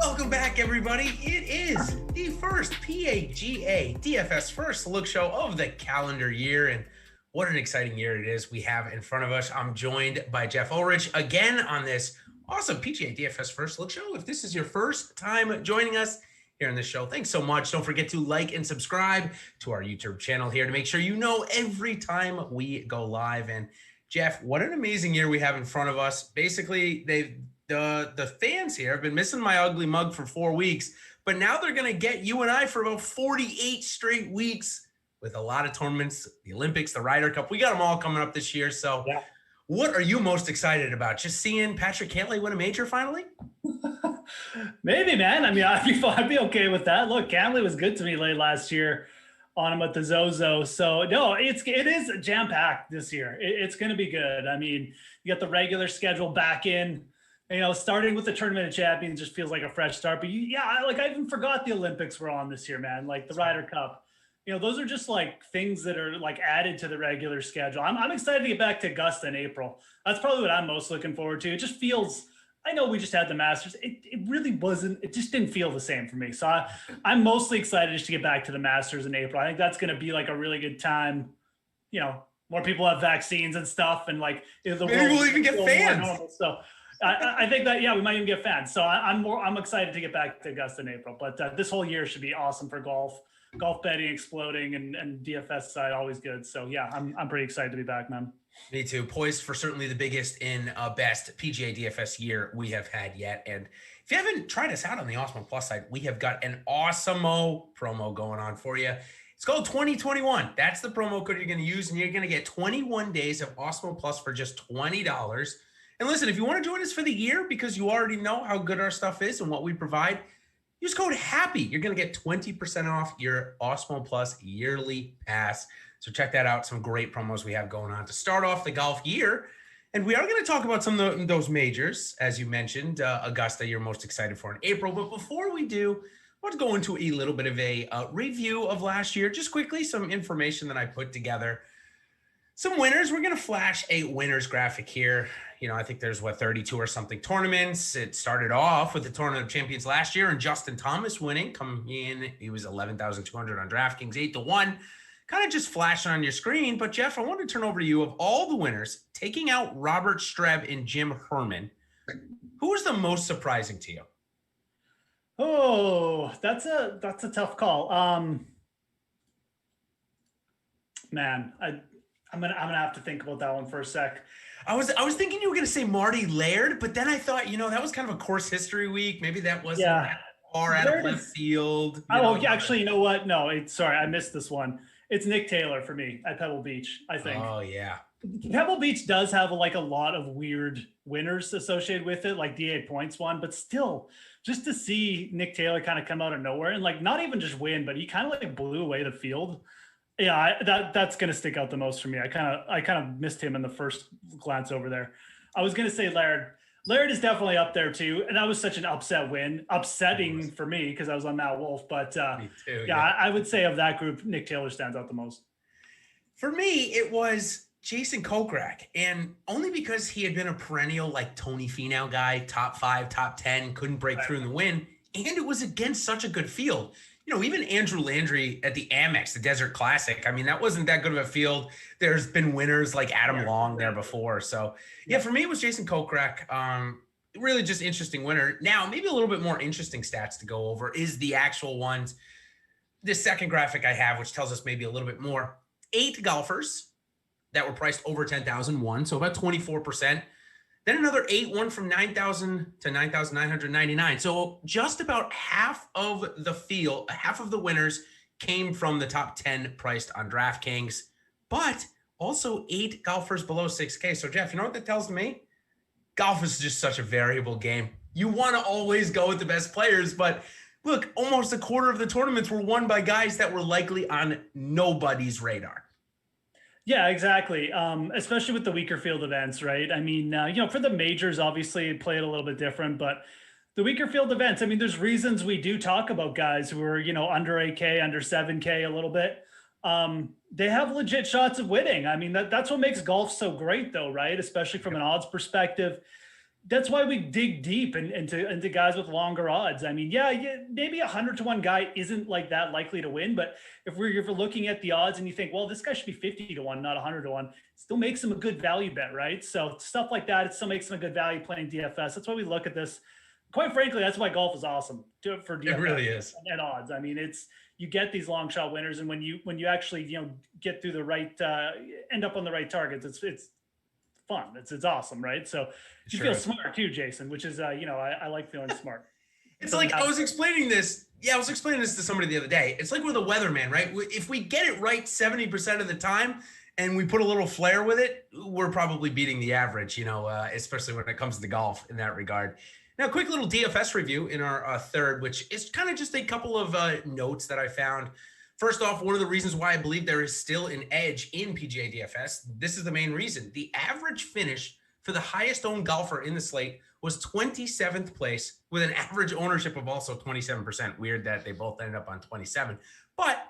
Welcome back, everybody. It is the first Pga Dfs first look show of the calendar year, and what an exciting year it is we have in front of us. I'm joined by Geoff Ulrich again on this awesome Pga Dfs first look show. If this is your first time joining us here on this show, thanks so much. Don't forget to like and subscribe to our YouTube channel here to make sure you know every time we go live. And Geoff, what an amazing year we have in front of us. Basically, the fans here have been missing my ugly mug for 4 weeks, but now they're going to get you and I for about 48 straight weeks with a lot of tournaments, the Olympics, the Ryder Cup. We got them all coming up this year. So What are you most excited about? Just seeing Patrick Cantlay win a major finally? Maybe, man. I mean, I'd be okay with that. Look, Cantlay was good to me late last year on him at the Zozo. So no, it is jam-packed this year. It's going to be good. I mean, you got the regular schedule back in. You know, starting with the Tournament of Champions just feels like a fresh start. But I even forgot the Olympics were on this year, man. Like the Ryder Cup. You know, those are just like things that are like added to the regular schedule. I'm excited to get back to Augusta in April. That's probably what I'm most looking forward to. It just feels, I know we just had the Masters. It really wasn't, it just didn't feel the same for me. So I'm mostly excited just to get back to the Masters in April. I think that's going to be like a really good time. You know, more people have vaccines and stuff. And like, the maybe we'll even get fans. So I think that, we might even get fans. So I'm excited to get back to Augusta in April. But this whole year should be awesome for golf betting exploding and DFS side always good. So I'm pretty excited to be back, man. Me too. Poised for certainly the biggest and best PGA DFS year we have had yet. And if you haven't tried us out on the Awesemo Plus side, we have got an Awesemo promo going on for you. It's called 2021. That's the promo code you're going to use, and you're going to get 21 days of Awesemo Plus for just $20. And listen, if you want to join us for the year because you already know how good our stuff is and what we provide, use code HAPPY. You're going to get 20% off your Awesemo Plus yearly pass. So check that out. Some great promos we have going on to start off the golf year. And we are going to talk about some of those majors, as you mentioned, Augusta, you're most excited for in April. But before we do, I want to go into a little bit of a review of last year. Just quickly, some information that I put together. Some winners. We're going to flash a winners graphic here. You know, I think there's 32 or something tournaments. It started off with the Tournament of Champions last year and Justin Thomas winning, coming in. He was 11,200 on DraftKings, 8-1. Kind of just flashing on your screen. But Geoff, I want to turn over to you. Of all the winners, taking out Robert Streb and Jim Herman, who was the most surprising to you? Oh, that's a tough call. Man, I'm gonna have to think about that one for a sec. I was thinking you were going to say Marty Laird, but then I thought, that was kind of a course history week. Maybe that wasn't that far out of left field. Actually, you know what? No, sorry, I missed this one. It's Nick Taylor for me at Pebble Beach, I think. Oh, yeah. Pebble Beach does have a lot of weird winners associated with it, like DA Points one, but still, just to see Nick Taylor kind of come out of nowhere and not even just win, but he kind of blew away the field. Yeah, that's going to stick out the most for me. I kind of missed him in the first glance over there. I was going to say Laird. Laird is definitely up there too, and that was such an upsetting for me because I was on Matt Wolf. But me too, I would say of that group, Nick Taylor stands out the most. For me, it was Jason Kokrak, and only because he had been a perennial Tony Fenow guy, top 5, top 10, couldn't break through in the win, and it was against such a good field. Even Andrew Landry at the Amex, the Desert Classic, I mean, that wasn't that good of a field. There's been winners like Adam Long there before. So, for me, it was Jason Kokrak. Really just interesting winner. Now, maybe a little bit more interesting stats to go over is the actual ones. This second graphic I have, which tells us maybe a little bit more. 8 golfers that were priced over 10,000 won, so about 24%. Then another 8 won from 9,000 to 9,999. So just about half of the field, half of the winners came from the top 10 priced on DraftKings, but also 8 golfers below 6K. So Geoff, you know what that tells me? Golf is just such a variable game. You want to always go with the best players, but look, almost a quarter of the tournaments were won by guys that were likely on nobody's radar. Yeah, exactly. Especially with the weaker field events, right? I mean, for the majors, obviously play it a little bit different, but the weaker field events, I mean, there's reasons we do talk about guys who are, under 8K, under 7K a little bit. They have legit shots of winning. I mean, that's what makes golf so great though, right? Especially from an odds perspective. that's why we dig deep into guys with longer odds. I mean, yeah, maybe 100 to 1 guy isn't like that likely to win, but if we're looking at the odds and you think, well, this guy should be 50 to 1, not 100 to 1, still makes him a good value bet, right? So stuff like that, it still makes him a good value playing DFS. That's why we look at this. Quite frankly, that's why golf is awesome for DFS. It really is. And odds. I mean, you get these long shot winners, and when you actually get through the right, end up on the right targets, it's fun. It's awesome, right? So you feel smart too, Jason, which is I like feeling smart. It's like I was explaining this. Yeah, I was explaining this to somebody the other day. It's like we're the weatherman, right? If we get it right 70% of the time and we put a little flair with it, we're probably beating the average, especially when it comes to golf in that regard. Now, quick little DFS review in our third, which is kind of just a couple of notes that I found. First off, one of the reasons why I believe there is still an edge in PGA DFS, this is the main reason. The average finish for the highest owned golfer in the slate was 27th place with an average ownership of also 27%. Weird that they both ended up on 27. But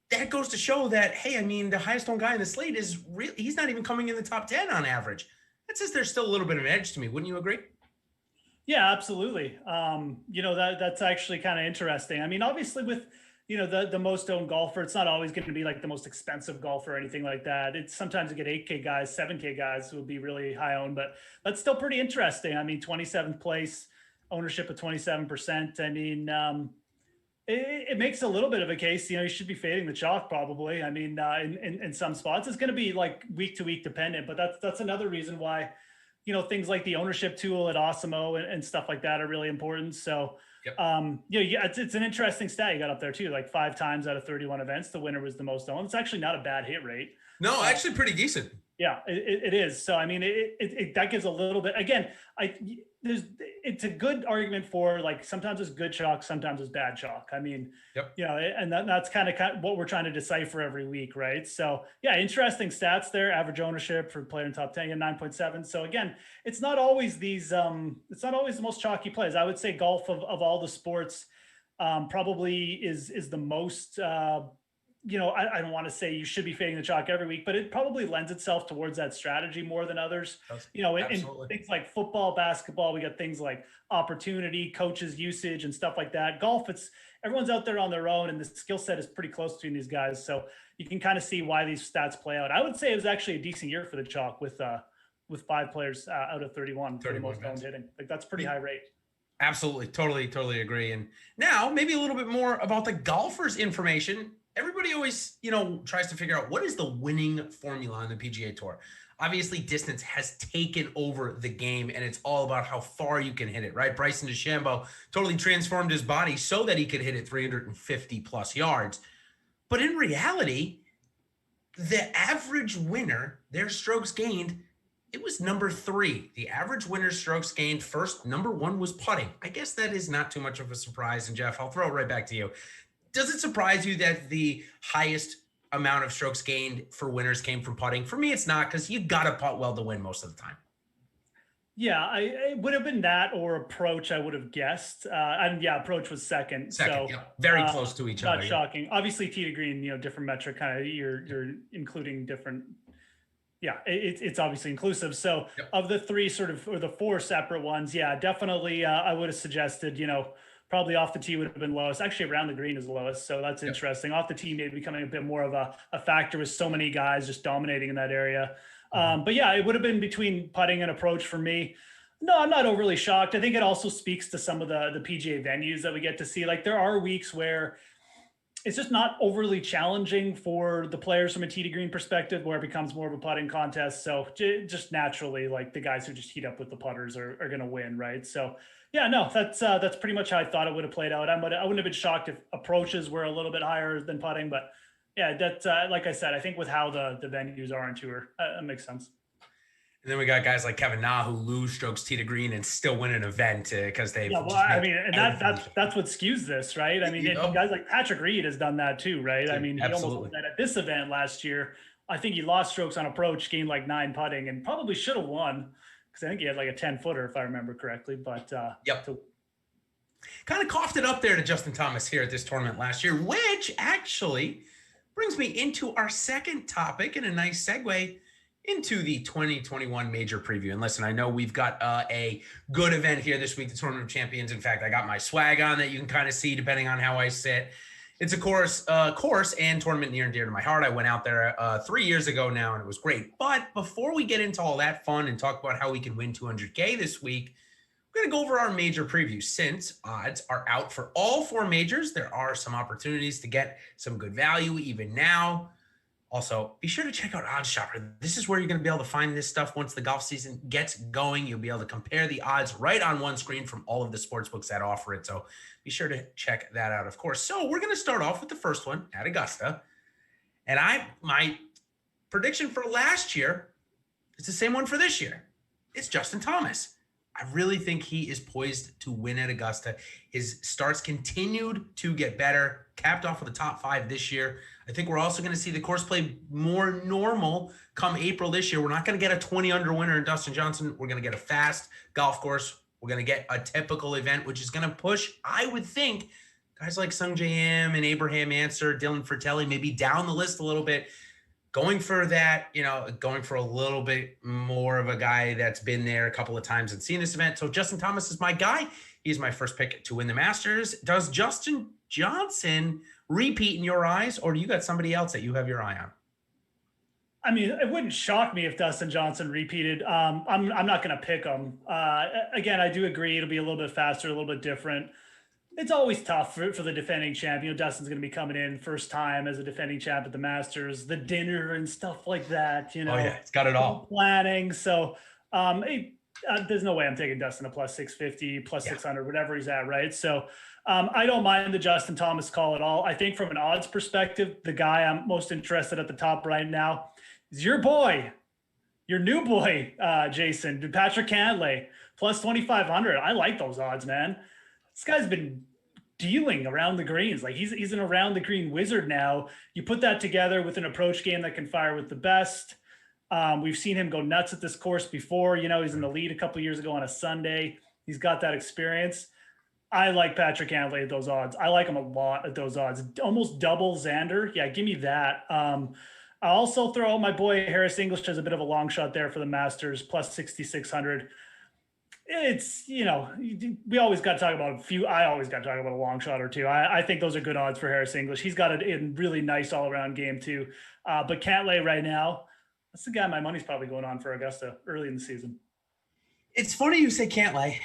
that goes to show that, hey, I mean, the highest owned guy in the slate is really, he's not even coming in the top 10 on average. That says there's still a little bit of an edge to me. Wouldn't you agree? Yeah, absolutely. That's actually kind of interesting. I mean, obviously with, the most owned golfer, it's not always going to be like the most expensive golfer or anything like that. It's sometimes you get 8K guys, 7K guys who will be really high owned, but that's still pretty interesting. I mean, 27th place, ownership of 27%. I mean, it makes a little bit of a case, you should be fading the chalk probably. I mean, in some spots, it's going to be like week to week dependent, but that's another reason why, things like the ownership tool at Awesemo and stuff like that are really important. So, yep. It's an interesting stat you got up there too. Like 5 times out of 31 events, the winner was the most owned. It's actually not a bad hit rate. No, actually pretty decent. Yeah, it is. So, I mean, it that gives a little bit, again, it's a good argument for like, sometimes it's good chalk, sometimes it's bad chalk. I mean, yep. And that's kind of what we're trying to decipher every week. Right. So yeah, interesting stats there. Average ownership for player in top 10, 9.7. So again, it's not always it's not always the most chalky plays. I would say golf of all the sports probably is the most, I don't want to say you should be fading the chalk every week, but it probably lends itself towards that strategy more than others. In things like football, basketball, we got things like opportunity, coaches usage and stuff like that. Golf, everyone's out there on their own and the skill set is pretty close between these guys. So you can kind of see why these stats play out. I would say it was actually a decent year for the chalk with 5 players out of 31 for the most owned hitting. Like that's pretty high rate. Absolutely. Totally agree. And now maybe a little bit more about the golfers' information. Everybody always, tries to figure out what is the winning formula on the PGA Tour. Obviously, distance has taken over the game, and it's all about how far you can hit it, right? Bryson DeChambeau totally transformed his body so that he could hit it 350 plus yards. But in reality, the average winner, their strokes gained, it was number 3. The average winner's strokes gained first, number 1 was putting. I guess that is not too much of a surprise. And Jeff, I'll throw it right back to you. Does it surprise you that the highest amount of strokes gained for winners came from putting? For me, it's not, because you got to putt well to win most of the time. Yeah, it would have been that or approach, I would have guessed. Approach was second. So yeah. Very close to each other. Not shocking. Obviously, tee to green, different metric, kind of you're including different. Yeah, it's obviously inclusive. So of the 3 or the 4 separate ones, yeah, definitely I would have suggested, probably off the tee would have been lowest. Actually, around the green is lowest. So that's interesting. Off the tee maybe becoming a bit more of a factor with so many guys just dominating in that area. But yeah, it would have been between putting and approach for me. No, I'm not overly shocked. I think it also speaks to some of the PGA venues that we get to see. Like there are weeks where it's just not overly challenging for the players from a tee to green perspective, where it becomes more of a putting contest. So just naturally, like the guys who just heat up with the putters are going to win, right? So yeah, no, that's pretty much how I thought it would have played out. I wouldn't have been shocked if approaches were a little bit higher than putting, but yeah, that's like I said, I think with how the venues are on tour, that makes sense. And then we got guys like Kevin Na who lose strokes tee to green and still win an event because they. Yeah, well, I mean, and that's what skews this, right? I mean, guys like Patrick Reed has done that too, right? I mean, he almost did that at this event last year. I think he lost strokes on approach, gained like 9 putting, and probably should have won because I think he had like a 10-footer if I remember correctly. But kind of coughed it up there to Justin Thomas here at this tournament last year, which actually brings me into our second topic and a nice segue. into the 2021 major preview. And listen, I know we've got a good event here this week, the Tournament of Champions. In fact, I got my swag on that you can kind of see depending on how I sit. It's a course and tournament near and dear to my heart. I went out there 3 years ago now, and it was great. But before we get into all that fun and talk about how we can win 200K this week, we're going to go over our major preview. Since odds are out for all 4 majors, there are some opportunities to get some good value even now. Also, be sure to check out Odds Shopper. This is where you're going to be able to find this stuff once the golf season gets going. You'll be able to compare the odds right on one screen from all of the sports books that offer it. So be sure to check that out, of course. So we're going to start off with the first one at Augusta. And my prediction for last year is the same one for this year. It's Justin Thomas. I really think he is poised to win at Augusta. His starts continued to get better, capped off with the top 5 this year. I think we're also going to see the course play more normal come April this year. We're not going to get a 20 under winner in Dustin Johnson. We're going to get a fast golf course. We're going to get a typical event, which is going to push, I would think, guys like Sung J M and Abraham Answer, Dylan Fratelli, maybe down the list a little bit. Going for that, going for a little bit more of a guy that's been there a couple of times and seen this event. So Justin Thomas is my guy. He's my first pick to win the Masters. Does Justin Johnson repeat in your eyes, or do you got somebody else that you have your eye on? I mean, it wouldn't shock me if Dustin Johnson repeated. I'm not going to pick him. Again, I do agree it'll be a little bit faster, a little bit different. It's always tough for the defending champ. Dustin's going to be coming in first time as a defending champ at the Masters, the dinner and stuff like that. Oh yeah, it's got it all. Planning. So there's no way I'm taking Dustin to plus 650, plus 600, whatever he's at, right? So I don't mind the Justin Thomas call at all. I think from an odds perspective, the guy I'm most interested at the top right now is your boy, your new boy, Jason, Patrick Cantlay, plus 2,500. I like those odds, man. This guy's been dealing around the greens. Like he's an around the green wizard now. You put that together with an approach game that can fire with the best. We've seen him go nuts at this course before. He's in the lead a couple of years ago on a Sunday. He's got that experience. I like Patrick Cantlay at those odds. I like him a lot at those odds. Almost double Xander. Yeah, give me that. I'll also throw out my boy Harris English as a bit of a long shot there for the Masters, plus 6,600. It's, we always got to talk about I always got to talk about a long shot or two. I think those are good odds for Harris English. He's got a really nice all-around game too. But Cantlay right now, that's the guy my money's probably going on for Augusta early in the season. It's funny you say Cantlay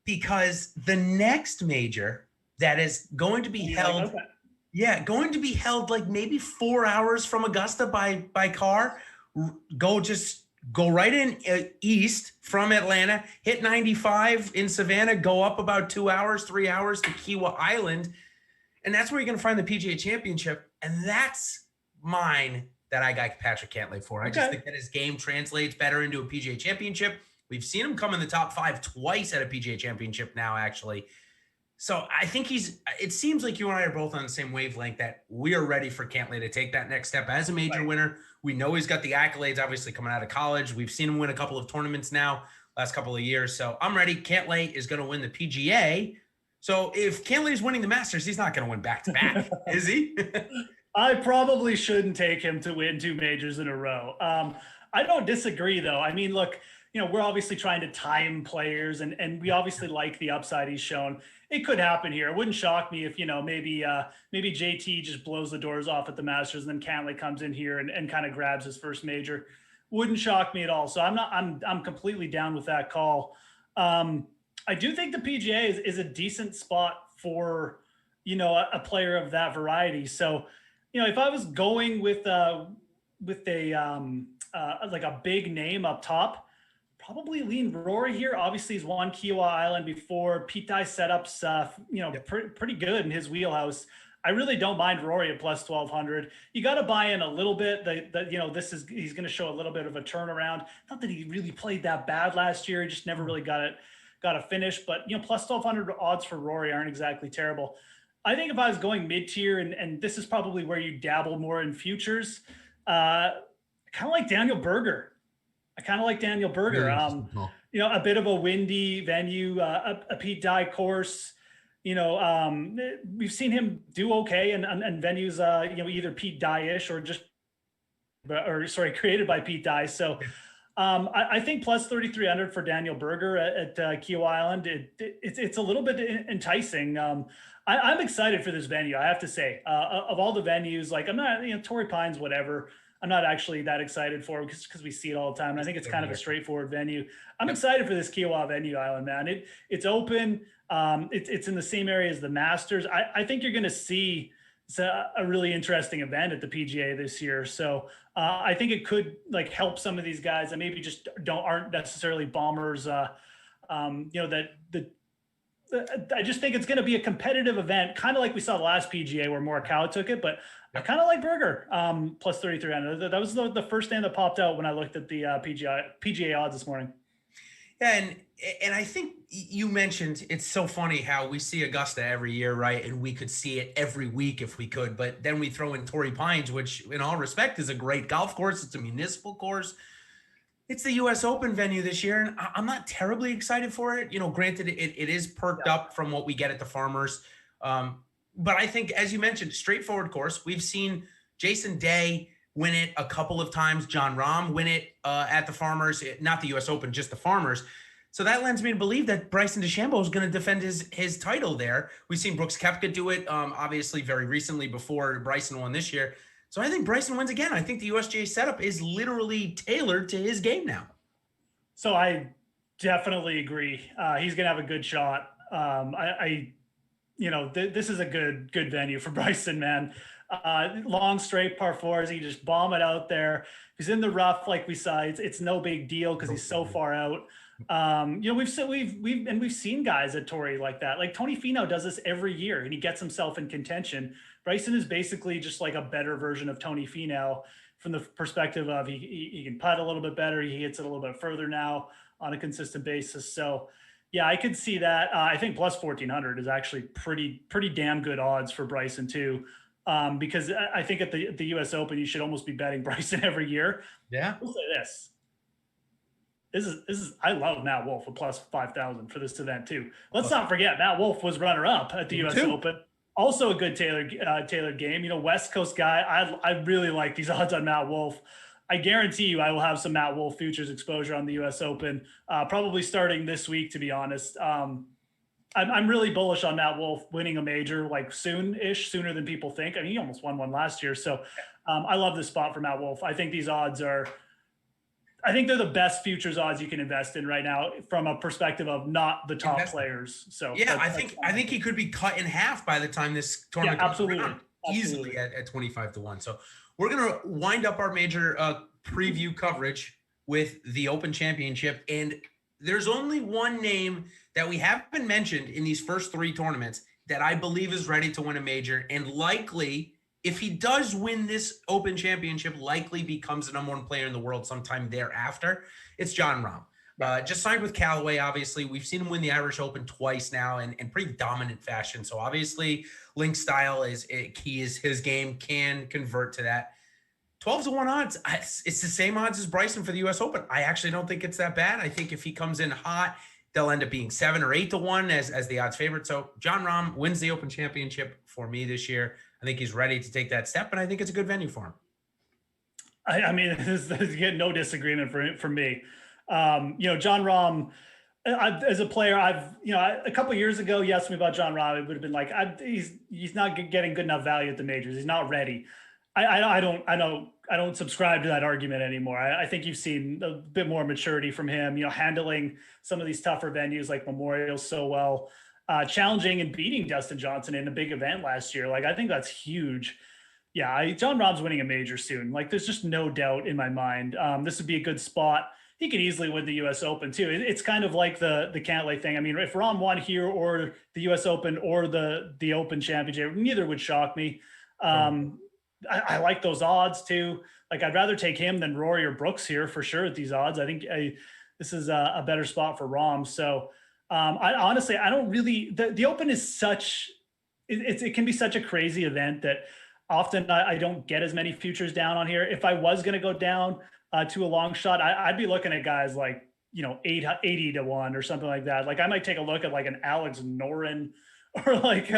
because the next major that is going to be held, going to be held like maybe 4 hours from Augusta by car. Go right in east from Atlanta, hit 95 in Savannah, go up about 2 hours, 3 hours to Kiawah Island. And that's where you're going to find the PGA Championship. And that's mine that I got Patrick Cantlay for. I just think that his game translates better into a PGA Championship. We've seen him come in the top 5 twice at a PGA Championship now, actually. So I think it seems like you and I are both on the same wavelength that we are ready for Cantlay to take that next step as a major winner. We know he's got the accolades, obviously, coming out of college. We've seen him win a couple of tournaments now, last couple of years. So I'm ready. Cantlay is going to win the PGA. So if Cantlay is winning the Masters, he's not going to win back-to-back, is he? I probably shouldn't take him to win 2 majors in a row. I don't disagree, though. I mean, look, we're obviously trying to time players, and we obviously like the upside he's shown. It could happen here. It wouldn't shock me if, maybe JT just blows the doors off at the Masters and then Cantlay comes in here and kind of grabs his first major. Wouldn't shock me at all. So I'm completely down with that call. I do think the PGA is a decent spot for, a player of that variety. So, if I was going with a like a big name up top, probably lean Rory here. Obviously, he's won Kiawah Island before. Pete Dye setups, pretty good in his wheelhouse. I really don't mind Rory at plus 1,200. You got to buy in a little bit. He's going to show a little bit of a turnaround. Not that he really played that bad last year. He just never really got a finish. But plus 1,200 odds for Rory aren't exactly terrible. I think if I was going mid-tier, and this is probably where you dabble more in futures, kind of like Daniel Berger. A bit of a windy venue, a Pete Dye course. We've seen him do okay and venues, either Pete Dye-ish or just created by Pete Dye. So I think plus 3,300 for Daniel Berger at Keel Island. It's a little bit enticing. I'm excited for this venue. I have to say, of all the venues, like I'm not, Torrey Pines, whatever. I'm not actually that excited for it because we see it all the time. And I think it's kind of a straightforward venue. I'm excited for this Kiowa venue island, man. It's open. It's in the same area as the Masters. I think you're going to see a really interesting event at the PGA this year. So I think it could like help some of these guys that maybe just aren't necessarily bombers. I just think it's going to be a competitive event, kind of like we saw the last PGA where Morikawa took it, but I kind of like Berger plus 3,300. That was the first name that popped out when I looked at the PGA odds this morning. Yeah, and I think you mentioned it's so funny how we see Augusta every year, right? And we could see it every week if we could, but then we throw in Torrey Pines, which in all respect is a great golf course. It's a municipal course. It's the U.S. Open venue this year, and I'm not terribly excited for it. Granted, it is perked up from what we get at the Farmers. But I think, as you mentioned, straightforward course. We've seen Jason Day win it a couple of times. John Rahm win it at the Farmers, not the U.S. Open, just the Farmers. So that lends me to believe that Bryson DeChambeau is going to defend his title there. We've seen Brooks Koepka do it, obviously, very recently before Bryson won this year. So I think Bryson wins again. I think the USGA setup is literally tailored to his game now. So I definitely agree. He's going to have a good shot. This is a good venue for Bryson, man. Long straight par fours. He just bomb it out there. He's in the rough, like we saw. It's no big deal because he's so far out. We've seen guys at Torrey like that. Like Tony Fenow does this every year, and he gets himself in contention. Bryson is basically just like a better version of Tony Fenow from the perspective of he can putt a little bit better. He hits it a little bit further now on a consistent basis. So yeah, I could see that. I think plus 1,400 is actually pretty damn good odds for Bryson too. Because I think at the U.S. Open, you should almost be betting Bryson every year. Yeah. We'll say this. This is I love Matt Wolff with plus 5,000 for this event too. Let's not forget Matt Wolff was runner up at the U.S. Open. Also a good tailored game. West Coast guy. I really like these odds on Matt Wolff. I guarantee you I will have some Matt Wolff futures exposure on the U.S. Open, probably starting this week, to be honest. I'm really bullish on Matt Wolff winning a major like sooner than people think. I mean, he almost won one last year. So I love this spot for Matt Wolff. I think these odds I think they're the best futures odds you can invest in right now from a perspective of not the top players. So yeah, I think he could be cut in half by the time this tournament comes around, easily at 25 to 1. So we're going to wind up our major preview coverage with the Open Championship. And there's only one name that we haven't mentioned in these first three tournaments that I believe is ready to win a major, and likely, if he does win this Open Championship, likely becomes the number one player in the world sometime thereafter. It's Jon Rahm. Just signed with Callaway, obviously. We've seen him win the Irish Open twice now in pretty dominant fashion. So obviously, link style is key. Is his game can convert to that. 12 to 1 odds. It's the same odds as Bryson for the U.S. Open. I actually don't think it's that bad. I think if he comes in hot, they'll end up being 7 or 8 to 1 as the odds favorite. So Jon Rahm wins the Open Championship for me this year. I think he's ready to take that step, and I think it's a good venue for him. I mean, there's no disagreement for me. Jon Rahm, as a player, a couple of years ago, you asked me about Jon Rahm, it would have been like, he's not getting good enough value at the majors. He's not ready. I don't subscribe to that argument anymore. I think you've seen a bit more maturity from him, handling some of these tougher venues like Memorial so well. Challenging and beating Dustin Johnson in a big event last year. Like, I think that's huge. Yeah, Jon Rahm's winning a major soon. Like, there's just no doubt in my mind. This would be a good spot. He could easily win the U.S. Open too. It's kind of like the Cantlay thing. I mean, if Rahm won here or the U.S. Open or the Open Championship, neither would shock me. I like those odds too. Like, I'd rather take him than Rory or Brooks here for sure at these odds. I think this is a better spot for Rahm. So, I honestly don't really. The Open is it can be such a crazy event that often I don't get as many futures down on here. If I was going to go down to a long shot, I'd be looking at guys like 80 to 1 or something like that. Like, I might take a look at like an Alex Noren or like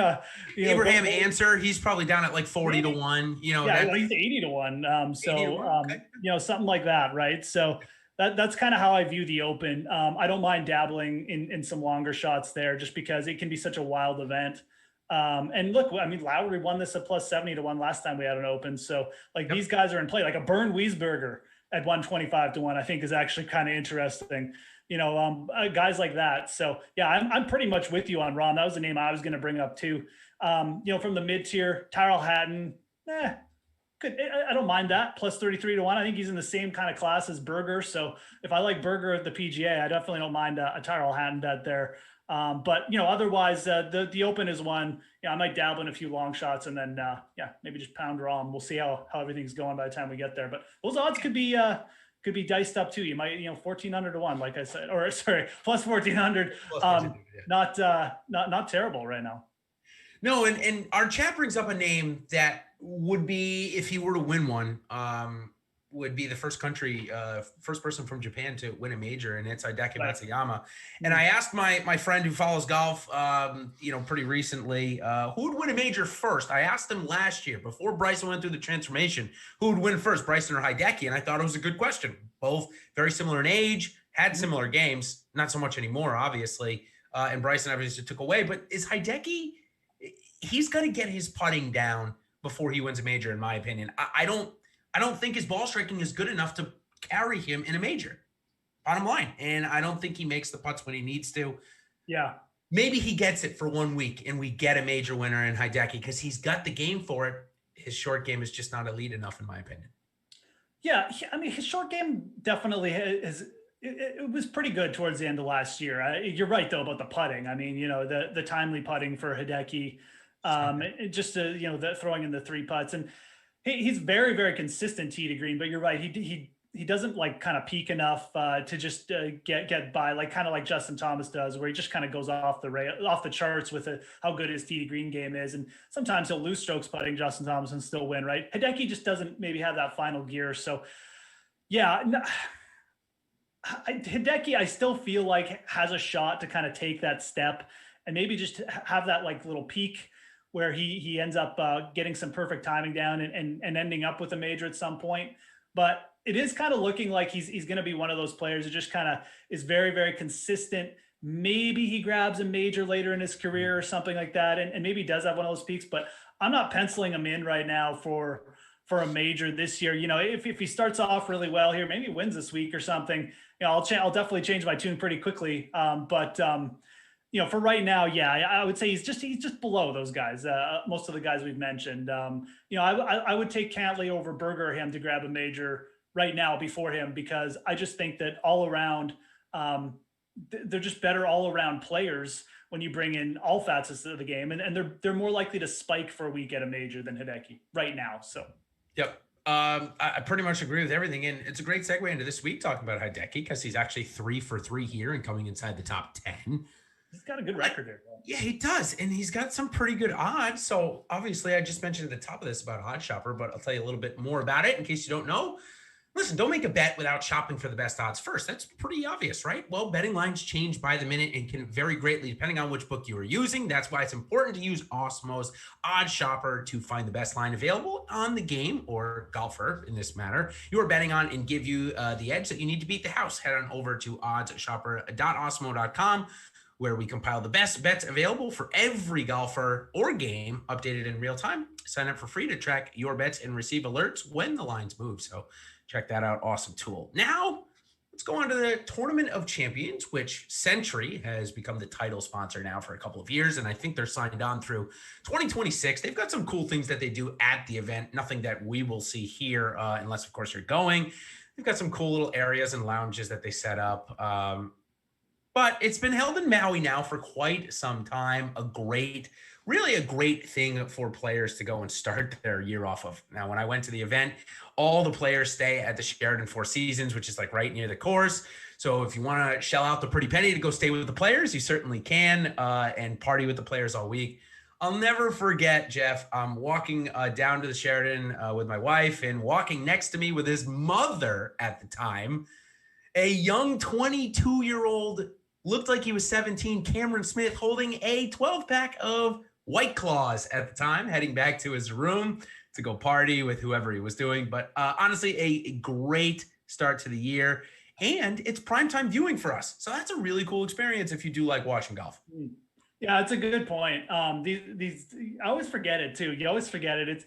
Abraham Answer, he's probably down at like 40 to 1. Yeah, well, he's 80 to 1. 80 to 1, okay. Something like that, right? So that's kind of how I view the Open. I don't mind dabbling in some longer shots there, just because it can be such a wild event. And look, I mean, Lowry won this at plus 70 to 1 last time we had an Open. So like these guys are in play. Like a Bernd Wiesberger at 125 to 1, I think is actually kind of interesting. Guys like that. So yeah, I'm pretty much with you on Rahm. That was the name I was going to bring up too. From the mid tier, Tyrrell Hatton, good. I don't mind that. Plus 33 to 1. I think he's in the same kind of class as Berger. So if I like Berger at the PGA, I definitely don't mind a Tyrrell Hatton bet there. But otherwise, the Open is one. I might dabble in a few long shots, and then maybe just pound Rahm. We'll see how everything's going by the time we get there. But those odds could be diced up too. You might 1,400 to 1, like I said, or sorry, plus 1,400. Not terrible right now. No, and our chat brings up a name that would be, if he were to win one, would be the first person from Japan to win a major, and it's Hideki Matsuyama. And I asked my friend who follows golf, pretty recently, who would win a major first? I asked him last year before Bryson went through the transformation, who would win first, Bryson or Hideki? And I thought it was a good question. Both very similar in age, had similar games, not so much anymore, obviously. And Bryson obviously took away, but is Hideki? He's going to get his putting down before he wins a major, in my opinion. I don't think his ball striking is good enough to carry him in a major, bottom line. And I don't think he makes the putts when he needs to. Yeah. Maybe he gets it for 1 week and we get a major winner in Hideki because he's got the game for it. His short game is just not elite enough, in my opinion. Yeah. I mean, his short game definitely it was pretty good towards the end of last year. You're right, though, about the putting. I mean, the timely putting for Hideki, just the throwing in the 3 putts, and he's very, very consistent tee to green. But you're right, he doesn't like kind of peak enough to just get by, like kind of like Justin Thomas does, where he just kind of goes off the charts with how good his tee to green game is. And sometimes he'll lose strokes putting Justin Thomas and still win, right? Hideki just doesn't maybe have that final gear. So yeah. Hideki, I still feel like has a shot to kind of take that step and maybe just have that like little peak where he ends up getting some perfect timing down and ending up with a major at some point. But it is kind of looking like he's going to be one of those players who just kind of is very, very consistent. Maybe he grabs a major later in his career or something like that, and maybe does have one of those peaks. But I'm not penciling him in right now for a major this year. If he starts off really well here, maybe wins this week or something, I'll definitely change my tune pretty quickly. But for right now, yeah, I would say he's just below those guys. Most of the guys we've mentioned. I would take Cantlay over Berger or him to grab a major right now before him, because I just think that all around, they're just better all around players when you bring in all facets of the game, and they're more likely to spike for a week at a major than Hideki right now. So, yep. I pretty much agree with everything. And it's a great segue into this week talking about Hideki, because he's actually 3 for 3 here and coming inside the top 10. He's got a good record there. Yeah, he does. And he's got some pretty good odds. So obviously I just mentioned at the top of this about Odd Shopper, but I'll tell you a little bit more about it in case you don't know. Listen, don't make a bet without shopping for the best odds first. That's pretty obvious, right? Well, betting lines change by the minute and can vary greatly depending on which book you are using. That's why it's important to use Awesemo's Odd Shopper to find the best line available on the game, or golfer in this matter, you are betting on, and give you the edge that you need to beat the house. Head on over to oddsshopper.awesemo.com, where we compile the best bets available for every golfer or game, updated in real time. Sign up for free to track your bets and receive alerts when the lines move. So check that out. Awesome tool. Now, let's go on to the Tournament of Champions, which Sentry has become the title sponsor now for a couple of years, and I think they're signed on through 2026. They've got some cool things that they do at the event, nothing that we will see here, unless, of course, you're going. They've got some cool little areas and lounges that they set up. But it's been held in Maui now for quite some time. Really a great thing for players to go and start their year off of. Now, when I went to the event, all the players stay at the Sheraton Four Seasons, which is like right near the course. So if you want to shell out the pretty penny to go stay with the players, you certainly can, and party with the players all week. I'll never forget, Jeff, I'm walking down to the Sheraton with my wife, and walking next to me with his mother at the time, a young 22-year-old looked like he was 17. Cameron Smith holding a 12-pack of White Claws at the time, heading back to his room to go party with whoever he was doing. But honestly, a great start to the year. And it's primetime viewing for us. So that's a really cool experience if you do like watching golf. Yeah, it's a good point. These I always forget it too. You always forget it.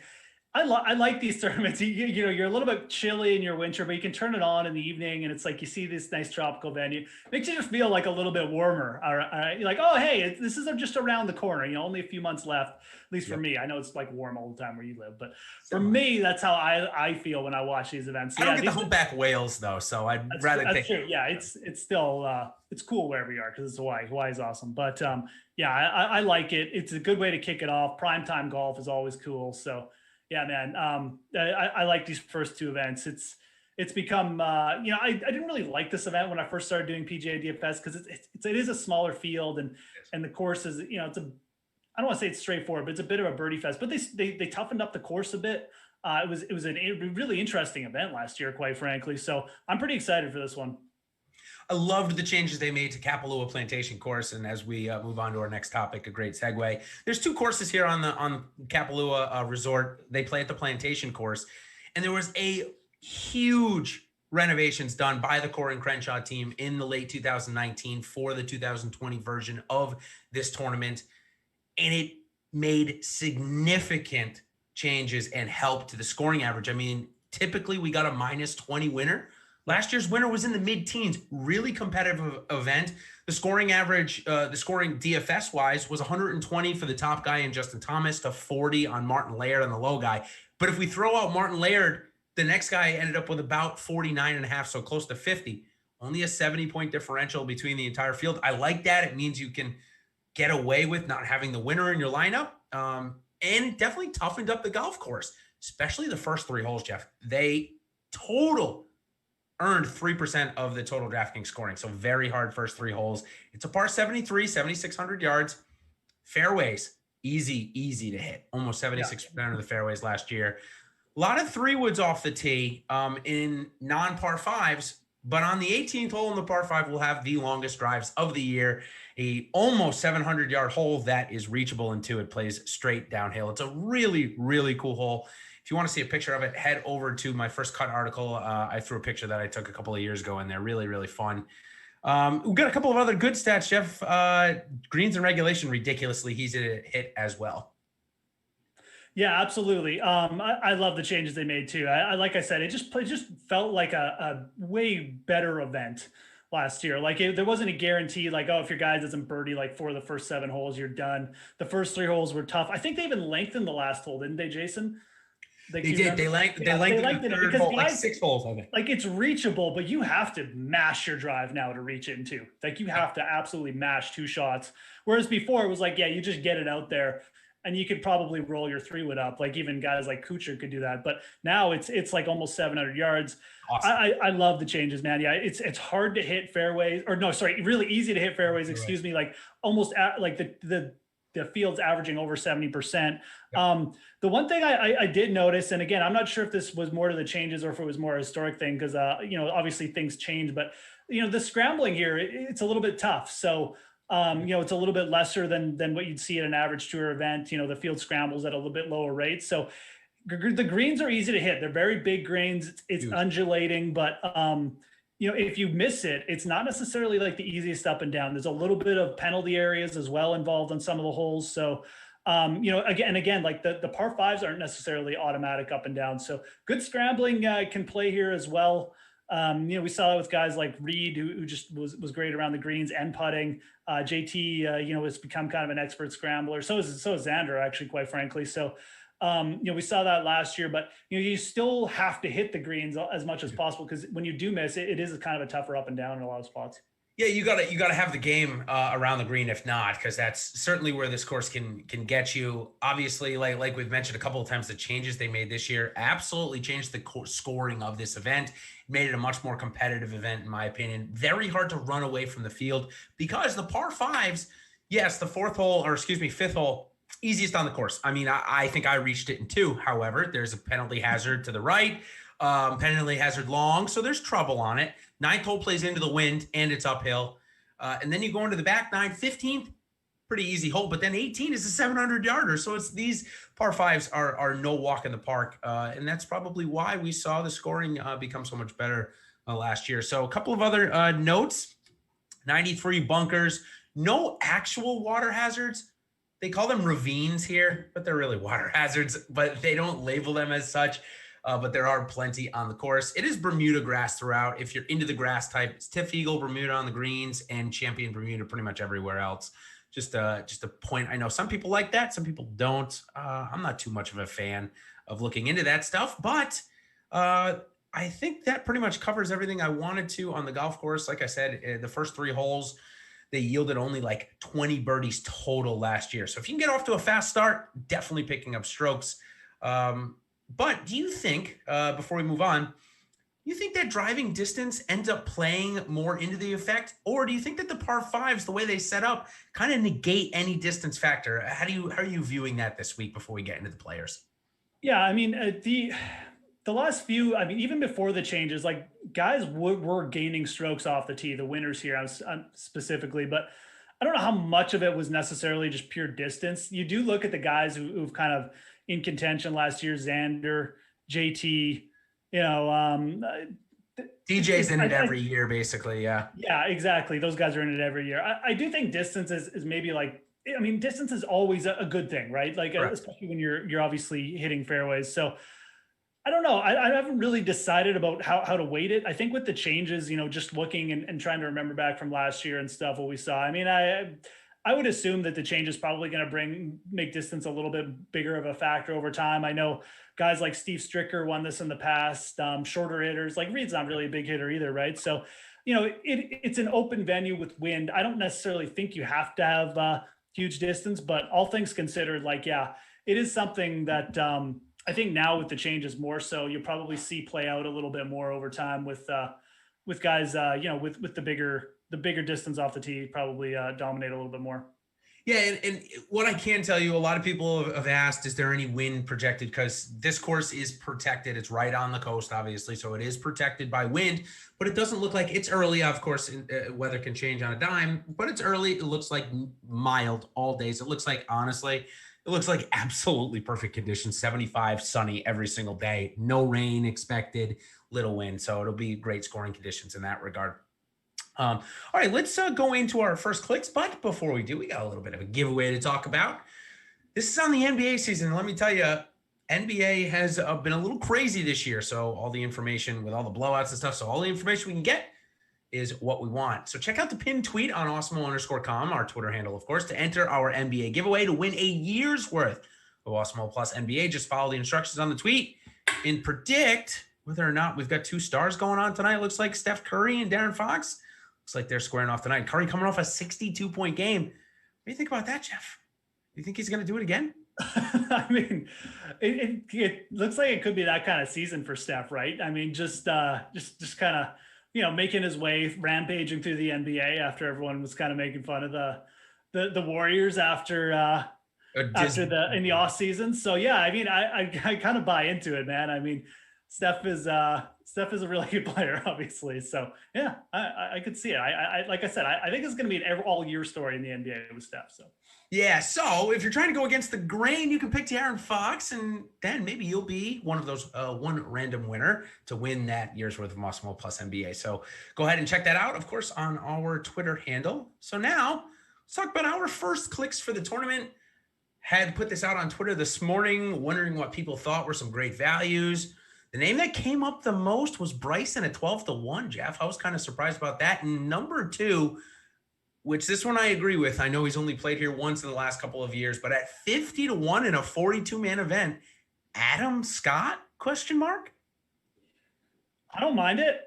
I like these tournaments. You know, you're a little bit chilly in your winter, but you can turn it on in the evening, and it's like you see this nice tropical venue. Makes you just feel like a little bit warmer. All right, you're like, oh hey, this is just around the corner. You know, only a few months left. At least for me, I know it's like warm all the time where you live, but for me, that's how I feel when I watch these events. I don't get the humpback whales though, so I'd rather take. True. Yeah, it's still it's cool wherever you are because it's Hawaii. Hawaii is awesome, but yeah, I like it. It's a good way to kick it off. Primetime golf is always cool. So. Yeah, man. I like these first two events. It's become, you know, I didn't really like this event when I first started doing PGA DFS because it is a smaller field and the course is, you know, I don't want to say it's straightforward, but it's a bit of a birdie fest. But they toughened up the course a bit. It was a really interesting event last year, quite frankly. So I'm pretty excited for this one. I loved the changes they made to Kapalua Plantation course. And as we move on to our next topic, a great segue. There's two courses here on Kapalua Resort. They play at the Plantation course. And there was a huge renovations done by the Corin Crenshaw team in the late 2019 for the 2020 version of this tournament. And it made significant changes and helped to the scoring average. I mean, typically we got a -20 winner. Last year's winner was in the mid-teens, really competitive event. The scoring average, the scoring DFS-wise was 120 for the top guy in Justin Thomas to 40 on Martin Laird on the low guy. But if we throw out Martin Laird, the next guy ended up with about 49.5, so close to 50. Only a 70-point differential between the entire field. I like that. It means you can get away with not having the winner in your lineup. And it definitely toughened up the golf course, especially the first three holes, Jeff. They earned 3% of the total DraftKings scoring. So very hard first three holes. It's a par 73, 7,600 yards. Fairways, easy to hit. Almost 76% of the fairways last year. A lot of 3-woods off the tee in non-par fives. But on the 18th hole in the par 5, we'll have the longest drives of the year. A almost 700-yard hole that is reachable into it, plays straight downhill. It's a really, really cool hole. If you want to see a picture of it, head over to my First Cut article. I threw a picture that I took a couple of years ago in there. Really, really fun. We've got a couple of other good stats, Jeff. Greens and regulation, ridiculously easy to hit as well. Yeah, absolutely. I love the changes they made too. Like I said, it just felt like a way better event last year. Like there wasn't a guarantee like, oh, if your guy doesn't birdie like 4 of the first 7 holes, you're done. The first 3 holes were tough. I think they even lengthened the last hole, didn't they, Jason? They did. They lengthened the third hole, like 6 holes, I think. Like it's reachable, but you have to mash your drive now to reach it into. Like you have to absolutely mash 2 shots. Whereas before it was like, yeah, you just get it out there and you could probably roll your 3-wood up. Like even guys like Kuchar could do that. But now it's like almost 700 yards. Awesome. I love the changes, man. Yeah, it's hard to hit fairways, or no, sorry, really easy to hit fairways. Excuse me, like almost like the field's averaging over 70%. The one thing I did notice, and again, I'm not sure if this was more to the changes or if it was more a historic thing, because you know, obviously things change, but you know, the scrambling here, it's a little bit tough. So you know, it's a little bit lesser than what you'd see at an average tour event. You know, the field scrambles at a little bit lower rate. So the greens are easy to hit. They're very big greens. It's undulating, but you know, if you miss it, it's not necessarily like the easiest up and down. There's a little bit of penalty areas as well involved on some of the holes. So, you know, again, like the par 5s aren't necessarily automatic up and down. So good scrambling can play here as well. You know, we saw that with guys like Reed, who just was great around the greens and putting. JT, you know, has become kind of an expert scrambler. So is Xander, actually, quite frankly. So, you know, we saw that last year, but you know, you still have to hit the greens as much as possible, because when you do miss it, it is kind of a tougher up and down in a lot of spots. Yeah, you gotta have the game around the green, if not, because that's certainly where this course can get you. Obviously, like we've mentioned a couple of times, the changes they made this year absolutely changed the scoring of this event. It made it a much more competitive event, in my opinion. Very hard to run away from the field because the par 5s, yes, the fifth hole, easiest on the course. I mean, I think I reached it in 2. However, there's a penalty hazard to the right, penalty hazard long, so there's trouble on it. 9th hole plays into the wind and it's uphill. And then you go into the back nine, 15th, pretty easy hole, but then 18 is a 700 yarder. So it's these par fives are no walk in the park. And that's probably why we saw the scoring become so much better last year. So a couple of other notes, 93 bunkers, no actual water hazards. They call them ravines here, but they're really water hazards, but they don't label them as such. But there are plenty on the course. It is Bermuda grass throughout. If you're into the grass type, it's Tiff Eagle Bermuda on the greens and Champion Bermuda pretty much everywhere else. Just a point. I know some people like that. Some people don't. I'm not too much of a fan of looking into that stuff, but I think that pretty much covers everything I wanted to on the golf course. Like I said, the first 3 holes, they yielded only like 20 birdies total last year. So if you can get off to a fast start, definitely picking up strokes. But do you think, before we move on, you think that driving distance ends up playing more into the effect? Or do you think that the par fives, the way they set up, kind of negate any distance factor? How are you viewing that this week before we get into the players? Yeah, I mean, the last few, I mean, even before the changes, like guys were gaining strokes off the tee, the winners here specifically, but I don't know how much of it was necessarily just pure distance. You do look at the guys who've kind of in contention last year, Xander, JT, DJ's in it every year, basically. Yeah. Yeah, exactly. Those guys are in it every year. I do think distance is maybe like, I mean, distance is always a good thing, right? Like, Correct. Especially when you're obviously hitting fairways. So I don't know. I haven't really decided about how to weight it. I think with the changes, just looking and trying to remember back from last year and stuff, what we saw. I mean, I would assume that the change is probably going to make distance a little bit bigger of a factor over time. I know guys like Steve Stricker won this in the past, shorter hitters, like Reed's not really a big hitter either. Right. So, it's an open venue with wind. I don't necessarily think you have to have huge distance, but all things considered, like, yeah, it is something that I think now with the changes more so you'll probably see play out a little bit more over time with guys, with the bigger distance off the tee probably dominate a little bit more. Yeah, and what I can tell you, a lot of people have asked, is there any wind projected? Because this course is protected. It's right on the coast, obviously, so it is protected by wind, but it doesn't look like it's early. Of course, weather can change on a dime, but it's early. It looks like mild all days. It looks like, honestly, it looks like absolutely perfect conditions, 75, sunny every single day, no rain expected, little wind. So it'll be great scoring conditions in that regard. All right, let's go into our first clicks. But before we do, we got a little bit of a giveaway to talk about. This is on the NBA season. Let me tell you, NBA has been a little crazy this year. So all the information with all the blowouts and stuff. So all the information we can get is what we want. So check out the pinned tweet on Awesemo_com, our Twitter handle, of course, to enter our NBA giveaway to win a year's worth of Awesemo Plus NBA. Just follow the instructions on the tweet and predict whether or not we've got 2 stars going on tonight. It looks like Steph Curry and Darren Fox. Looks like they're squaring off tonight. Curry coming off a 62-point game. What do you think about that, Jeff? Do you think he's going to do it again? I mean, it looks like it could be that kind of season for Steph, right? I mean, just kind of, making his way, rampaging through the NBA after everyone was kind of making fun of the Warriors after in the off season. So yeah, I mean, I kind of buy into it, man. I mean, Steph is a really good player, obviously. So yeah, I could see it. I like I said, I think it's going to be an all year story in the NBA with Steph. So yeah. So if you're trying to go against the grain, you can pick Darren Fox, and then maybe you'll be one of those one random winner to win that year's worth of Awesemo Plus NBA. So go ahead and check that out, of course, on our Twitter handle. So now let's talk about our first clicks for the tournament. Had put this out on Twitter this morning, wondering what people thought were some great values. The name that came up the most was Bryson at 12-1, Jeff. I was kind of surprised about that. And number 2, which this one I agree with. I know he's only played here once in the last couple of years, but at 50-1 in a 42-man event, Adam Scott, ? I don't mind it.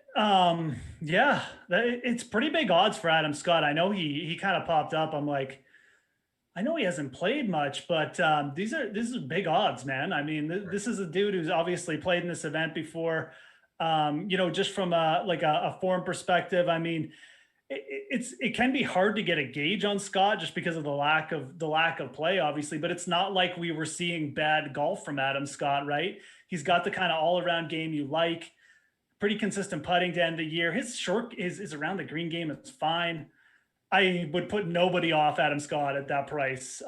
Yeah, it's pretty big odds for Adam Scott. I know he kind of popped up. I'm like, I know he hasn't played much, but this is big odds, man. I mean, this is a dude who's obviously played in this event before. Just from a form perspective, I mean, it can be hard to get a gauge on Scott just because of the lack of play, obviously. But it's not like we were seeing bad golf from Adam Scott, right? He's got the kind of all around game you like. Pretty consistent putting to end the year. His short is around the green game. It's fine. I would put nobody off Adam Scott at that price. If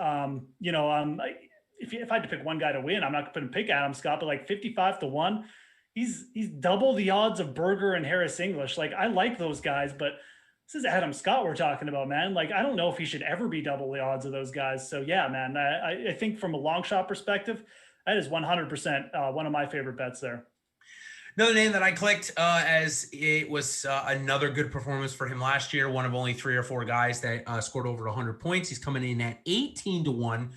I had to pick one guy to win, I'm not going to pick Adam Scott, but like 55-1, he's double the odds of Berger and Harris English. Like, I like those guys, but this is Adam Scott we're talking about, man. Like, I don't know if he should ever be double the odds of those guys. So yeah, man, I think from a long shot perspective, that is 100% one of my favorite bets there. Another name that I clicked as it was another good performance for him last year. One of only 3 or 4 guys that scored over 100 points. He's coming in at 18-1,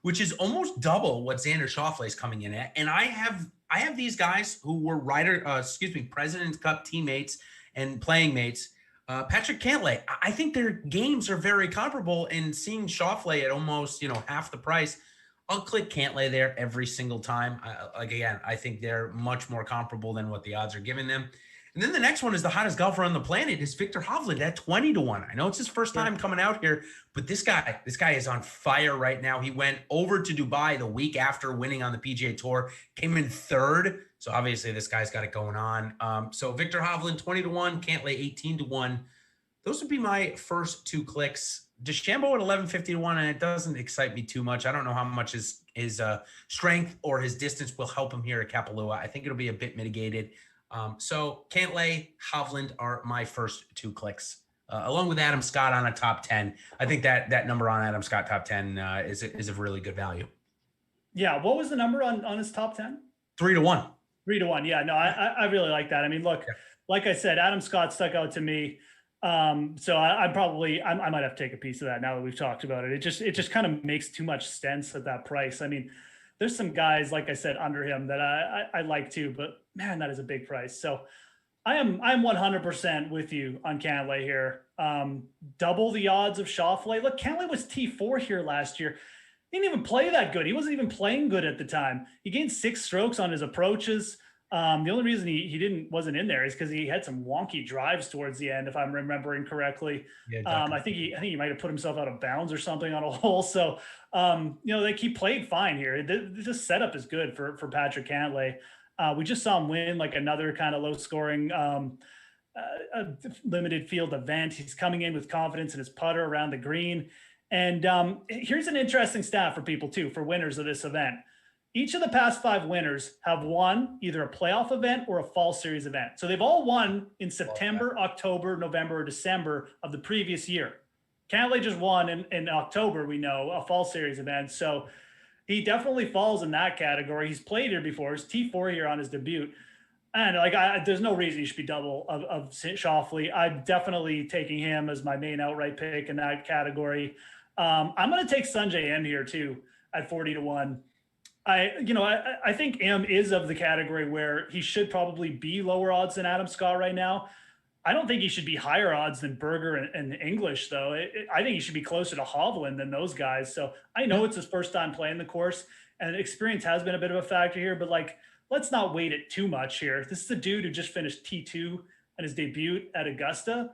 which is almost double what Xander Schauffele is coming in at. And I have these guys who were President's Cup teammates and playing mates. Patrick Cantlay, I think their games are very comparable, and seeing Schauffele at almost, half the price, I'll click Cantlay there every single time. I think they're much more comparable than what the odds are giving them. And then the next one is the hottest golfer on the planet is Viktor Hovland at 20-1. I know it's his first time coming out here, but this guy is on fire right now. He went over to Dubai the week after winning on the PGA Tour, came in 3rd. So obviously this guy's got it going on. So Viktor Hovland 20-1, Cantlay 18-1. Those would be my first 2 clicks. DeChambeau at 1150-1, and it doesn't excite me too much. I don't know how much his strength or his distance will help him here at Kapalua. I think it'll be a bit mitigated. So Cantlay, Hovland are my first 2 clicks, along with Adam Scott on a top 10. I think that number on Adam Scott top 10 is a really good value. Yeah, what was the number on his top 10? 3-1. 3-1. Yeah, no, I really like that. I mean, look, like I said, Adam Scott stuck out to me. So I might have to take a piece of that now that we've talked about it. It just kind of makes too much sense at that price. I mean, there's some guys, like I said, under him that I like too, but man, that is a big price. So I'm 100% with you on Cantlay here. Double the odds of Schauffele. Look, Cantlay was T4 here last year. He didn't even play that good. He wasn't even playing good at the time. He gained 6 strokes on his approaches. The only reason he wasn't in there is because he had some wonky drives towards the end, if I'm remembering correctly. Yeah, I think he might have put himself out of bounds or something on a hole. So, like, he played fine here. This setup is good for Patrick Cantlay. We just saw him win like another kind of low scoring limited field event. He's coming in with confidence in his putter around the green. And here's an interesting stat for people too, for winners of this event. Each of the past 5 winners have won either a playoff event or a fall series event. So they've all won in September, October, November, or December of the previous year. Cantlay just won in October, we know, a fall series event. So he definitely falls in that category. He's played here before. He's T4 here on his debut. And there's no reason he should be double of Schauffele. I'm definitely taking him as my main outright pick in that category. I'm going to take Sungjae M here too at 40-1. I think M is of the category where he should probably be lower odds than Adam Scott right now. I don't think he should be higher odds than Berger and English, though. I think he should be closer to Hovland than those guys. So I know it's his first time playing the course, and experience has been a bit of a factor here, but let's not weight it too much here. This is a dude who just finished T2 at his debut at Augusta.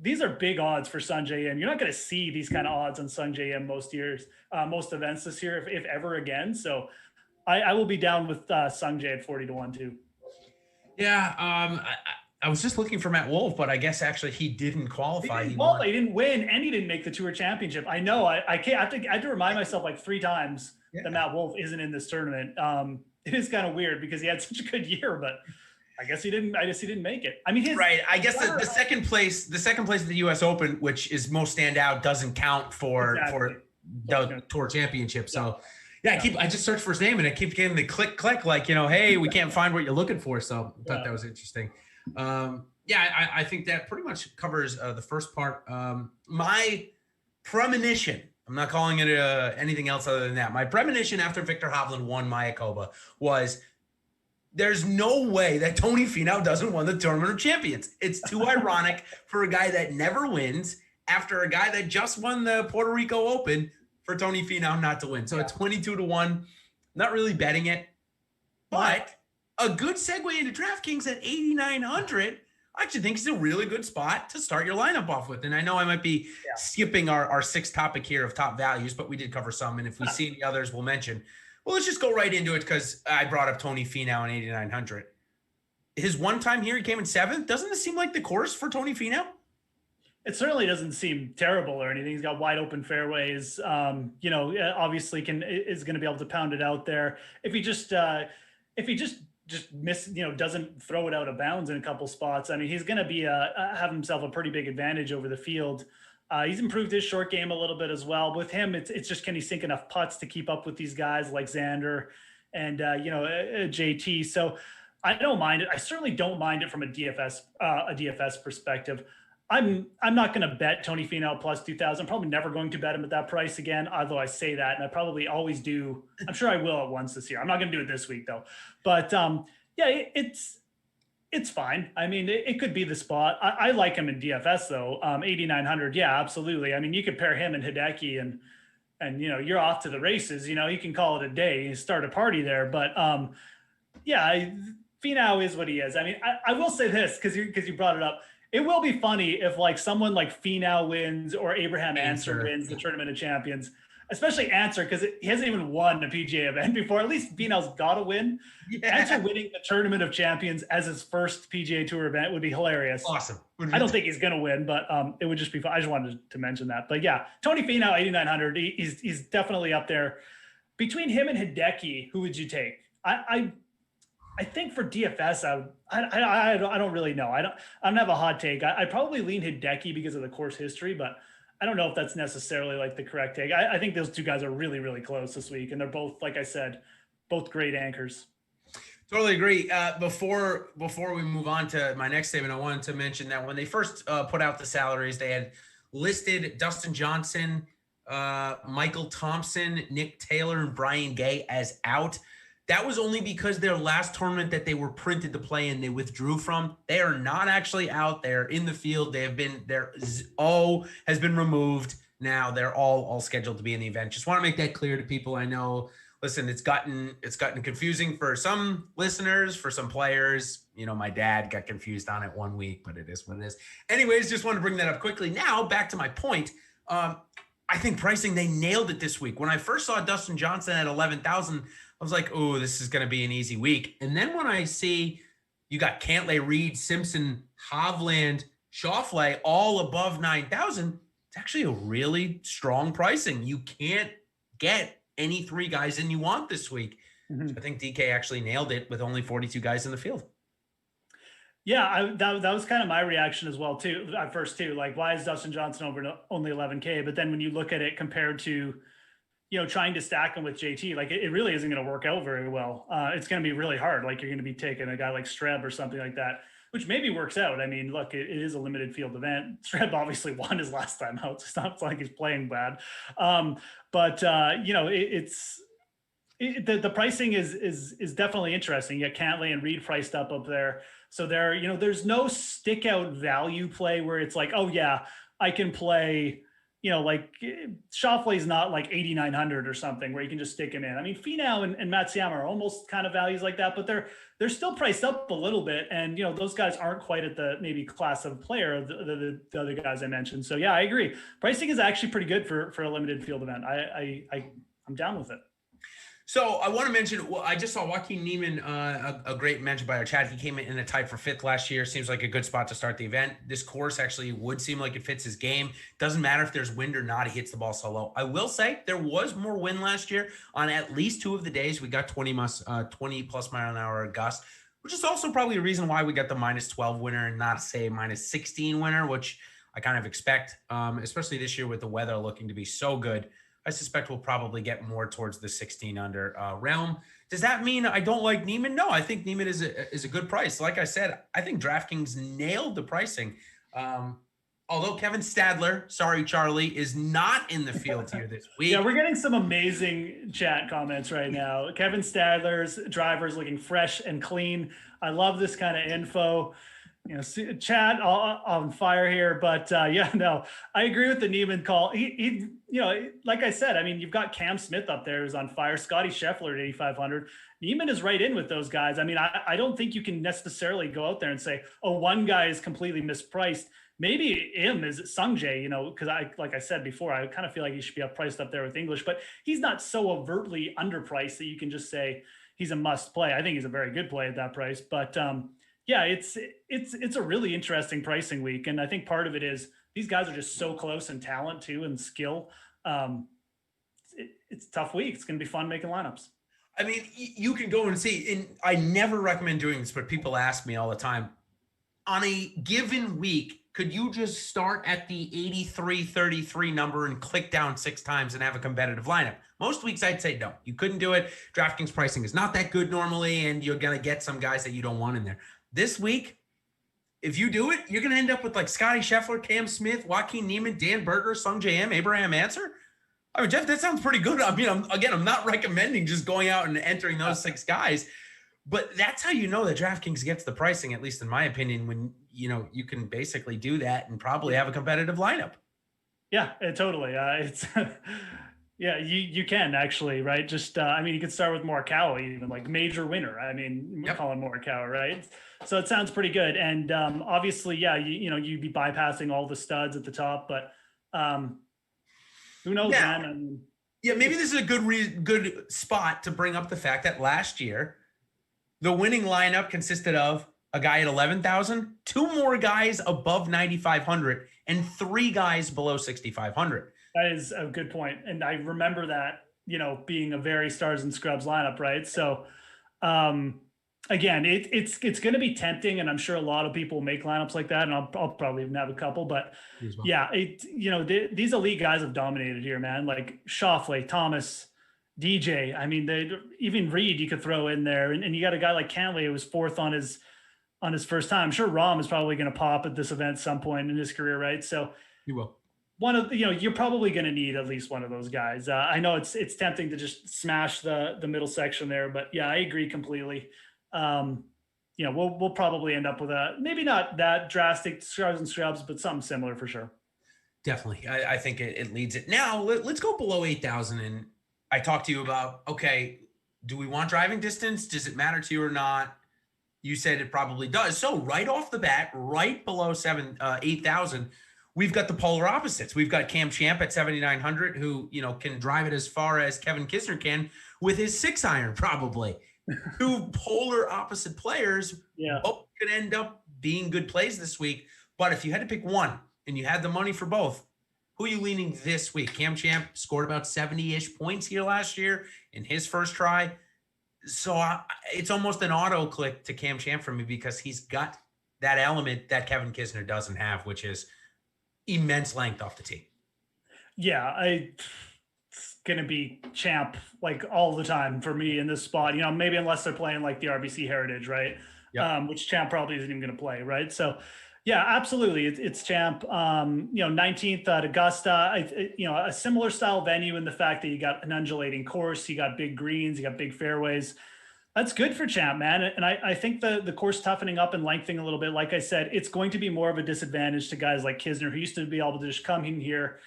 These are big odds for Sungjae M. You're not going to see these kind of odds on Sungjae M most events this year, if ever again. So I will be down with Sungjae at 40-1 too. Yeah. I was just looking for Matt Wolff, but I guess actually he didn't qualify. He didn't win, and he didn't make the Tour Championship. I know. I can't. I have to remind myself 3 times that Matt Wolff isn't in this tournament. It is kind of weird because he had such a good year, but I guess he didn't make it. I mean, right. I guess the second place at the U.S. Open, which is most standout, doesn't count for the Tour Championship. So I just searched for his name and it keeps getting the click, hey, we can't find what you're looking for. So I thought that was interesting. I think that pretty much covers the first part. My premonition, I'm not calling it anything else other than that. My premonition after Viktor Hovland won Mayakoba was, there's no way that Tony Finau doesn't win the Tournament of Champions. It's too ironic for a guy that never wins after a guy that just won the Puerto Rico Open for Tony Finau not to win. So it's 22-1, not really betting it, but a good segue into DraftKings at 8,900. I actually think it's a really good spot to start your lineup off with. And I know I might be skipping our 6th topic here of top values, but we did cover some. And if we see any others, we'll mention. Well, let's just go right into it because I brought up Tony Finau in 8,900. His one time here, he came in 7th. Doesn't this seem like the course for Tony Finau? It certainly doesn't seem terrible or anything. He's got wide open fairways. Obviously is going to be able to pound it out there. If he just doesn't throw it out of bounds in a couple spots, I mean, he's going to be have himself a pretty big advantage over the field. He's improved his short game a little bit as well. With him, it's just, can he sink enough putts to keep up with these guys like Xander and JT? So I don't mind it. I certainly don't mind it from a DFS perspective. I'm not going to bet Tony Finau plus 2,000. Probably never going to bet him at that price again, although I say that, and I probably always do. I'm sure I will at once this year. I'm not going to do it this week, though. But, it's fine. I mean, it could be the spot. I like him in DFS, though. 8,900, yeah, absolutely. I mean, you could pair him and Hideki, and you're off to the races. You can call it a day. You start a party there. But, Finau is what he is. I mean, I will say this, because you brought it up. It will be funny if someone like Finau wins or Abraham Answer wins the Tournament of Champions, especially Answer, because he hasn't even won a PGA event before. At least Finau's got to win. Yeah. Answer winning the Tournament of Champions as his first PGA Tour event would be hilarious. Awesome. I don't think he's going to win, but it would just be fun. I just wanted to mention that. But yeah, Tony Finau, 8,900. He's definitely up there. Between him and Hideki, who would you take? I think for DFS, I don't really know. I don't have a hot take. I probably lean Hideki because of the course history, but I don't know if that's necessarily the correct take. I think those two guys are really, really close this week, and they're both, like I said, both great anchors. Totally agree. Before we move on to my next statement, I wanted to mention that when they first put out the salaries, they had listed Dustin Johnson, Michael Thompson, Nick Taylor, and Brian Gay as out. That was only because their last tournament that they were printed to play in, they withdrew from. They are not actually out there in the field. Their O has been removed. Now they're all scheduled to be in the event. Just want to make that clear to people. I know, listen, it's gotten confusing for some listeners, for some players. My dad got confused on it one week, but it is what it is. Anyways, just want to bring that up quickly. Now back to my point. I think pricing, they nailed it this week. When I first saw Dustin Johnson at 11,000, I was like, oh, this is going to be an easy week. And then when I see you got Cantlay, Reed, Simpson, Hovland, Schauffele all above 9,000, it's actually a really strong pricing. You can't get any three guys in you want this week. Mm-hmm. So I think DK actually nailed it with only 42 guys in the field. Yeah, that was kind of my reaction as well, too, at first, too. Why is Dustin Johnson over only 11K? But then when you look at it compared to trying to stack him with JT, it really isn't going to work out very well. It's going to be really hard. You're going to be taking a guy like Streb or something like that, which maybe works out. I mean, look, it is a limited field event. Streb obviously won his last time out. It's not like he's playing bad. The pricing is definitely interesting. You got Cantlay and Reed priced up there. So there's no stick out value play where it's oh yeah, I can play, Schauffele's not 8,900 or something where you can just stick him in. I mean, Finau and Matsuyama are almost kind of values like that, but they're still priced up a little bit. And, those guys aren't quite at the maybe class of player, the other guys I mentioned. So yeah, I agree. Pricing is actually pretty good for a limited field event. I'm down with it. So I want to mention, I just saw Joaquin Niemann, a great mention by our chat. He came in a tie for 5th last year. Seems like a good spot to start the event. This course actually would seem like it fits his game. Doesn't matter if there's wind or not. He hits the ball so low. I will say there was more wind last year on at least 2 of the days. We got 20 plus mile an hour gust, which is also probably a reason why we got the -12 winner and not say -16 winner, which I kind of expect, especially this year with the weather looking to be so good. I suspect we'll probably get more towards the 16 under realm. Does that mean I don't like Niemann? No, I think Niemann is a good price. Like I said, I think DraftKings nailed the pricing. Although Kevin Stadler, sorry, Charlie, is not in the field here this week. Yeah, we're getting some amazing chat comments right now. Kevin Stadler's driver's looking fresh and clean. I love this kind of info. Chat on fire here, but I agree with the Niemann call. He like I said, I mean, you've got Cam Smith up there who's on fire, Scotty Scheffler at 8,500. Niemann is right in with those guys. I mean, I don't think you can necessarily go out there and say, oh, one guy is completely mispriced. Maybe him is Sungjae, because like I said before, I kind of feel like he should be priced up there with English, but he's not so overtly underpriced that you can just say he's a must play. I think he's a very good play at that price, but yeah, it's a really interesting pricing week. And I think part of it is these guys are just so close in talent too and skill. It's a tough week. It's going to be fun making lineups. I mean, you can go and see, and I never recommend doing this, but people ask me all the time, on a given week, could you just start at the 83-33 number and click down 6 times and have a competitive lineup? Most weeks I'd say no, you couldn't do it. DraftKings pricing is not that good normally, and you're going to get some guys that you don't want in there. This week, if you do it, you're going to end up with like Scotty Scheffler, Cam Smith, Joaquin Niemann, Dan Berger, Sung J M, Abraham Answer. I mean, Jeff, that sounds pretty good. I mean, I'm not recommending just going out and entering those 6 guys, but that's how you know that DraftKings gets the pricing, at least in my opinion, when, you can basically do that and probably have a competitive lineup. Yeah, totally. It's yeah, you can actually, right? Just, I mean, you could start with Morikawa, even like major winner. I mean, we're calling Morikawa, right? So it sounds pretty good. And obviously, yeah, you'd be bypassing all the studs at the top, but who knows, man? I mean, yeah, maybe this is a good spot to bring up the fact that last year, the winning lineup consisted of a guy at 11,000, 2 more guys above 9,500, and 3 guys below 6,500. That is a good point. And I remember that, being a very stars and scrubs lineup, right? So, again, it's going to be tempting, and I'm sure a lot of people make lineups like that, and I'll probably even have a couple, but yeah, these elite guys have dominated here, man. Like Schauffele, Thomas, DJ. I mean, even Reed you could throw in there, and you got a guy like Cantlay who was 4th on his first time. I'm sure Rahm is probably going to pop at this event at some point in his career, right? So he will. One of you're probably going to need at least one of those guys. I know it's tempting to just smash the middle section there, but yeah, I agree completely. We'll probably end up with maybe not that drastic stars and scrubs, but something similar for sure. Definitely. I think it leads it. Now let's go below 8,000. And I talked to you about, okay, do we want driving distance? Does it matter to you or not? You said it probably does. So right off the bat, right below 8,000, we've got the polar opposites. We've got Cam Champ at 7,900, who, can drive it as far as Kevin Kisner can with his 6-iron, probably. 2 polar opposite players. Yeah. Both could end up being good plays this week. But if you had to pick one and you had the money for both, who are you leaning this week? Cam Champ scored about 70-ish points here last year in his first try. So it's almost an auto click to Cam Champ for me because he's got that element that Kevin Kisner doesn't have, which is immense length off the tee. Yeah, it's going to be Champ like all the time for me in this spot, maybe unless they're playing like the RBC Heritage, right? Yep. Which Champ probably isn't even going to play, right? So yeah, absolutely. It's Champ, 19th at Augusta, a similar style venue in the fact that you got an undulating course, you got big greens, you got big fairways. That's good for Champ, man. And I think the course toughening up and lengthening a little bit, like I said, it's going to be more of a disadvantage to guys like Kisner, who used to be able to just come in here,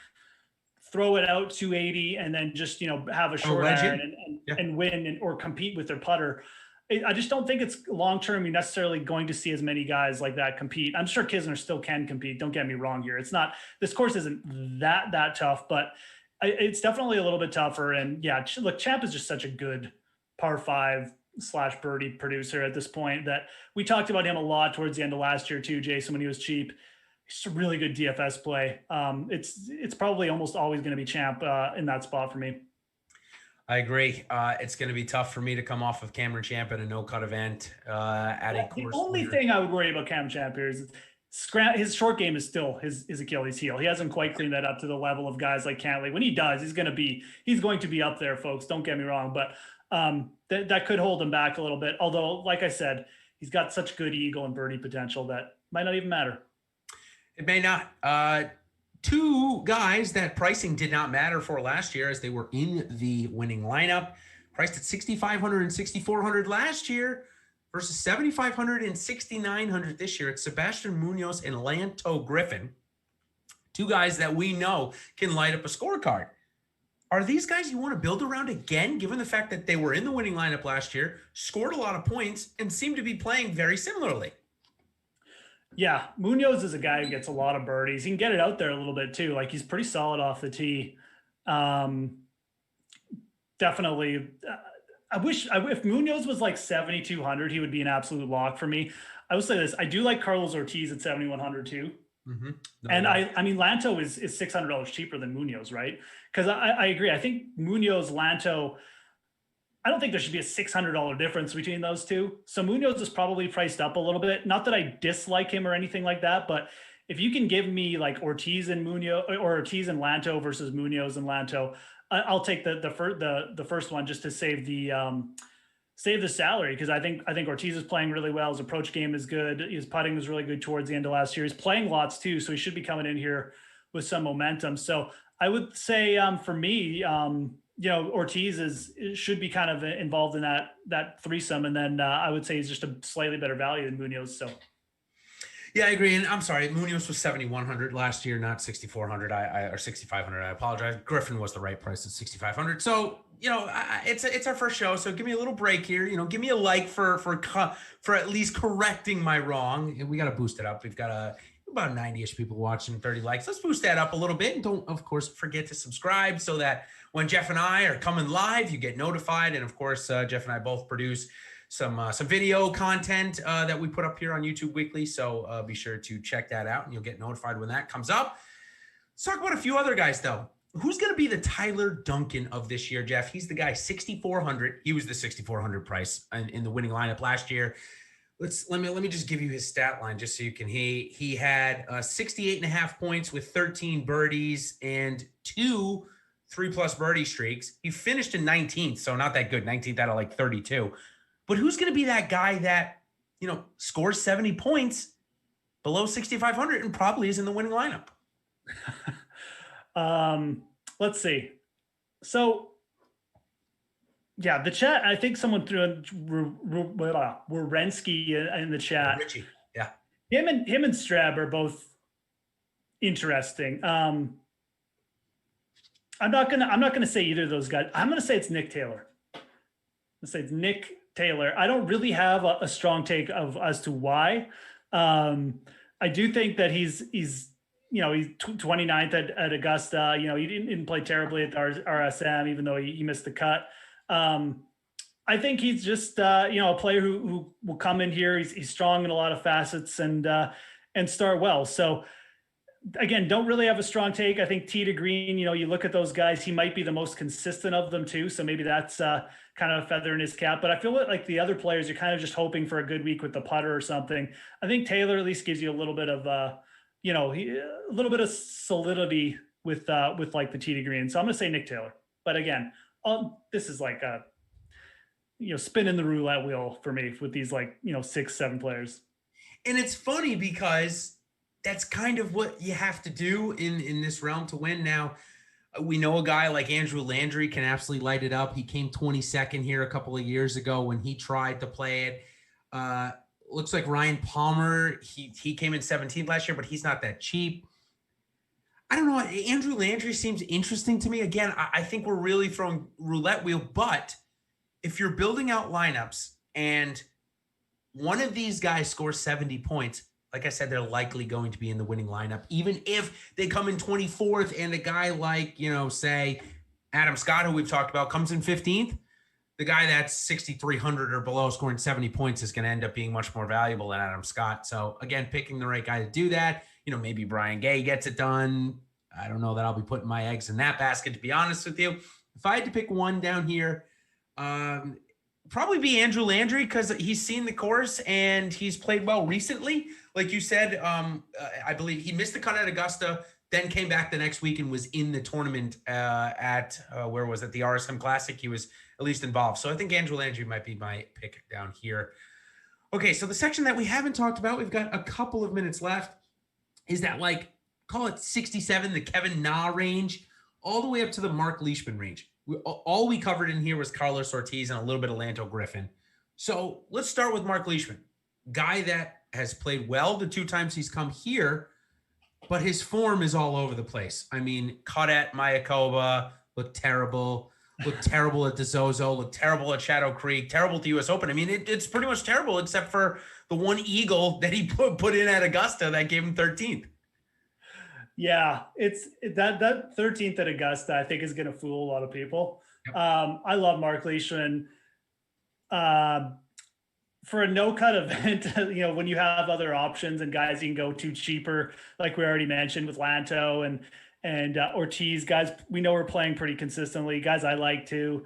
throw it out 280, and then just, have a short iron and win or compete with their putter. I just don't think it's long-term. You're necessarily going to see as many guys like that compete. I'm sure Kisner still can compete. Don't get me wrong here. It's not, this course isn't that tough, but it's definitely a little bit tougher. And yeah, look, Champ is just such a good par 5/birdie producer at this point that we talked about him a lot towards the end of last year too, Jason, when he was cheap. He's a really good DFS play. It's probably almost always going to be Champ in that spot for me. I agree. It's going to be tough for me to come off of Cameron Champ at a no-cut event at a course. The only thing I would worry about Cam Champ here is his short game is still his Achilles heel. He hasn't quite cleaned that up to the level of guys like Cantlay. When he does, he's going to be up there, folks. Don't get me wrong, but that could hold him back a little bit. Although, like I said, he's got such good eagle and birdie potential that might not even matter. It may not. 2 guys that pricing did not matter for last year as they were in the winning lineup, priced at 6,500 and 6,400 last year versus 7,500 and 6,900 this year. It's Sebastian Munoz and Lanto Griffin, 2 guys that we know can light up a scorecard. Are these guys you want to build around again, given the fact that they were in the winning lineup last year, scored a lot of points, and seem to be playing very similarly? Yeah, Munoz is a guy who gets a lot of birdies. He can get it out there a little bit too. Like, he's pretty solid off the tee. Definitely. I wish if Munoz was like 7,200, he would be an absolute lock for me. I will say this. I do like Carlos Ortiz at 7,100 too. Mm-hmm. No, And no. I mean, Lanto is $600 cheaper than Munoz, right? Because I agree. I think Munoz, Lanto, I don't think there should be a $600 difference between those two. So Munoz is probably priced up a little bit. Not that I dislike him or anything like that, but if you can give me like Ortiz and Munoz or Ortiz and Lanto versus Munoz and Lanto, I'll take the first one just to save the salary, because I think Ortiz is playing really well. His approach game is good. His putting was really good towards the end of last year. He's playing lots too, so he should be coming in here with some momentum. So I would say for me, Ortiz should be kind of involved in that threesome, and then I would say he's just a slightly better value than Munoz. So. Yeah, I agree. And I'm sorry, Munoz was 7,100 last year, not 6,400. Or 6,500. I apologize. Griffin was the right price at 6,500. So it's our first show. So give me a little break here. Give me a like for at least correcting my wrong. We got to boost it up. We've got about 90-ish people watching, 30 likes. Let's boost that up a little bit. And don't, of course, forget to subscribe so that when Geoff and I are coming live, you get notified. And of course, Geoff and I both produce some video content that we put up here on YouTube weekly. So be sure to check that out and you'll get notified when that comes up. Let's talk about a few other guys though. Who's going to be the Tyler Duncan of this year, Geoff? He's the guy 6,400. He was the 6,400 price in the winning lineup last year. Let me just give you his stat line just so you can. He had 68.5 points with 13 birdies and 2 3+ birdie streaks. He finished in 19th, so not that good. 19th out of like 32. But who's going to be that guy that, scores 70 points below 6,500 and probably is in the winning lineup? Let's see. So, yeah, the chat, I think someone threw Wierenski in the chat. Richie, yeah. Him and Strab are both interesting. I'm not gonna say either of those guys. I'm gonna say it's Nick Taylor. Let's say it's Nick Taylor. I don't really have a strong take as to why. I do think that he's 29th at Augusta. He didn't play terribly at the RSM, even though he missed the cut. I think he's just a player who will come in here. He's strong in a lot of facets and start well. So again, don't really have a strong take. I think Tee to Green, you look at those guys, he might be the most consistent of them too. So maybe that's kind of a feather in his cap. But I feel like the other players, you're kind of just hoping for a good week with the putter or something. I think Taylor at least gives you a little bit of a little bit of solidity with like the Tee to Green. So I'm going to say Nick Taylor. But again, this is like a spinning the roulette wheel for me with these 6-7 players. And it's funny because that's kind of what you have to do in this realm to win. Now, we know a guy like Andrew Landry can absolutely light it up. He came 22nd here a couple of years ago when he tried to play it. Looks like Ryan Palmer, he came in 17th last year, but he's not that cheap. I don't know. Andrew Landry seems interesting to me. Again, I think we're really throwing roulette wheel, but if you're building out lineups and one of these guys scores 70 points, like I said, they're likely going to be in the winning lineup, even if they come in 24th and a guy like, say Adam Scott, who we've talked about, comes in 15th. The guy that's 6,300 or below scoring 70 points is going to end up being much more valuable than Adam Scott. So again, picking the right guy to do that. Maybe Brian Gay gets it done. I don't know that I'll be putting my eggs in that basket, to be honest with you. If I had to pick one down here, probably be Andrew Landry, because he's seen the course and he's played well recently. Like you said, I believe he missed the cut at Augusta, then came back the next week and was in the tournament at where was it? The RSM Classic. He was at least involved. So I think Andrew Landry might be my pick down here. Okay, so the section that we haven't talked about, we've got a couple of minutes left, is that call it 67, the Kevin Na range, all the way up to the Mark Leishman range. All we covered in here was Carlos Ortiz and a little bit of Lanto Griffin. So let's start with Mark Leishman, guy that has played well the 2 times he's come here, but his form is all over the place. I mean, cut at Mayakoba, looked terrible at the Zozo, looked terrible at Shadow Creek, terrible at the U.S. Open. I mean, it's pretty much terrible except for the one eagle that he put in at Augusta that gave him 13th. Yeah, it's that 13th at Augusta, I think, is going to fool a lot of people. Yep. I love Mark Leishman. for a no-cut event, when you have other options and guys you can go to cheaper, like we already mentioned with Lanto and Ortiz, guys we know we're playing pretty consistently, guys I like too.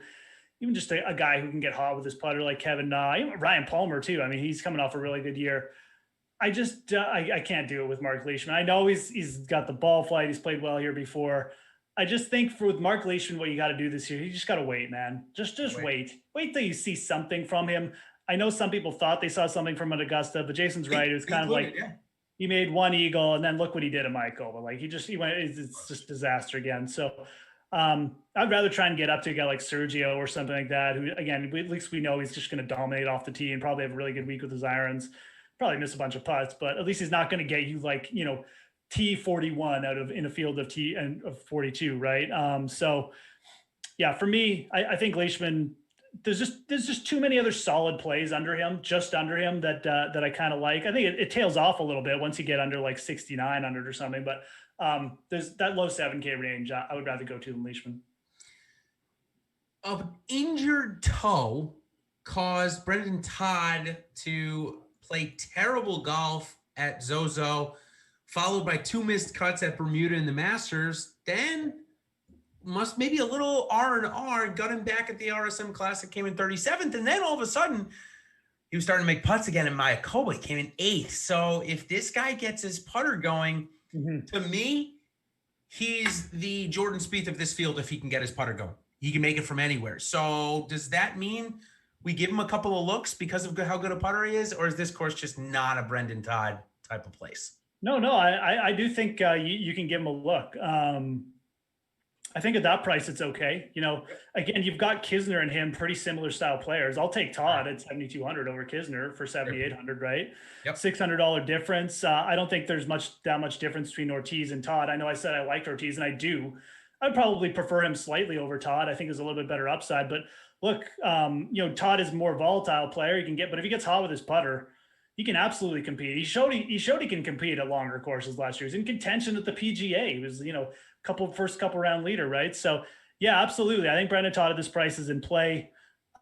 Even just a guy who can get hot with his putter like Kevin Na, even Ryan Palmer too. I mean, he's coming off a really good year. I just I can't do it with Mark Leishman. I know he's got the ball flight. He's played well here before. I just think with Mark Leishman, what you got to do this year, you just got to wait, man. Just wait till you see something from him. I know some people thought they saw something from Augusta, but Jason's right. It was kind of like he made one eagle, and then look what he did at Michael. But like he went, it's just disaster again. So I'd rather try and get up to a guy like Sergio or something like that, who again, at least we know he's just going to dominate off the tee and probably have a really good week with his irons. Probably miss a bunch of putts, but at least he's not going to get you like, T41 out of in a field of T and of 42, right? So yeah, for me, I think Leishman, there's just too many other solid plays under him that I kind of like. I think it tails off a little bit once you get under like 6900 or something, but there's that low 7K range. I would rather go to than Leishman. An injured toe caused Brendan Todd to play terrible golf at Zozo, followed by 2 missed cuts at Bermuda in the Masters. Then maybe a little R&R got him back at the RSM Classic, came in 37th, and then all of a sudden he was starting to make putts again in Mayakoba. He came in 8th. So if this guy gets his putter going, to me, he's the Jordan Spieth of this field if he can get his putter going. He can make it from anywhere. So does that mean we give him a couple of looks because of how good a putter he is, or is this course just not a Brendan Todd type of place? No, I do think you can give him a look. I think at that price, it's okay. Again, you've got Kisner and him, pretty similar style players. I'll take Todd at 7,200 over Kisner for 7,800, right? Yep. $600 difference. I don't think there's that much difference between Ortiz and Todd. I know I said I liked Ortiz, and I do. I'd probably prefer him slightly over Todd. I think there's a little bit better upside. But look, Todd is a more volatile player. But if he gets hot with his putter, he can absolutely compete. He showed he can compete at longer courses last year. He's in contention at the PGA. He was, first couple round leader, right? So yeah, absolutely. I think Brendan Todd at this price is in play.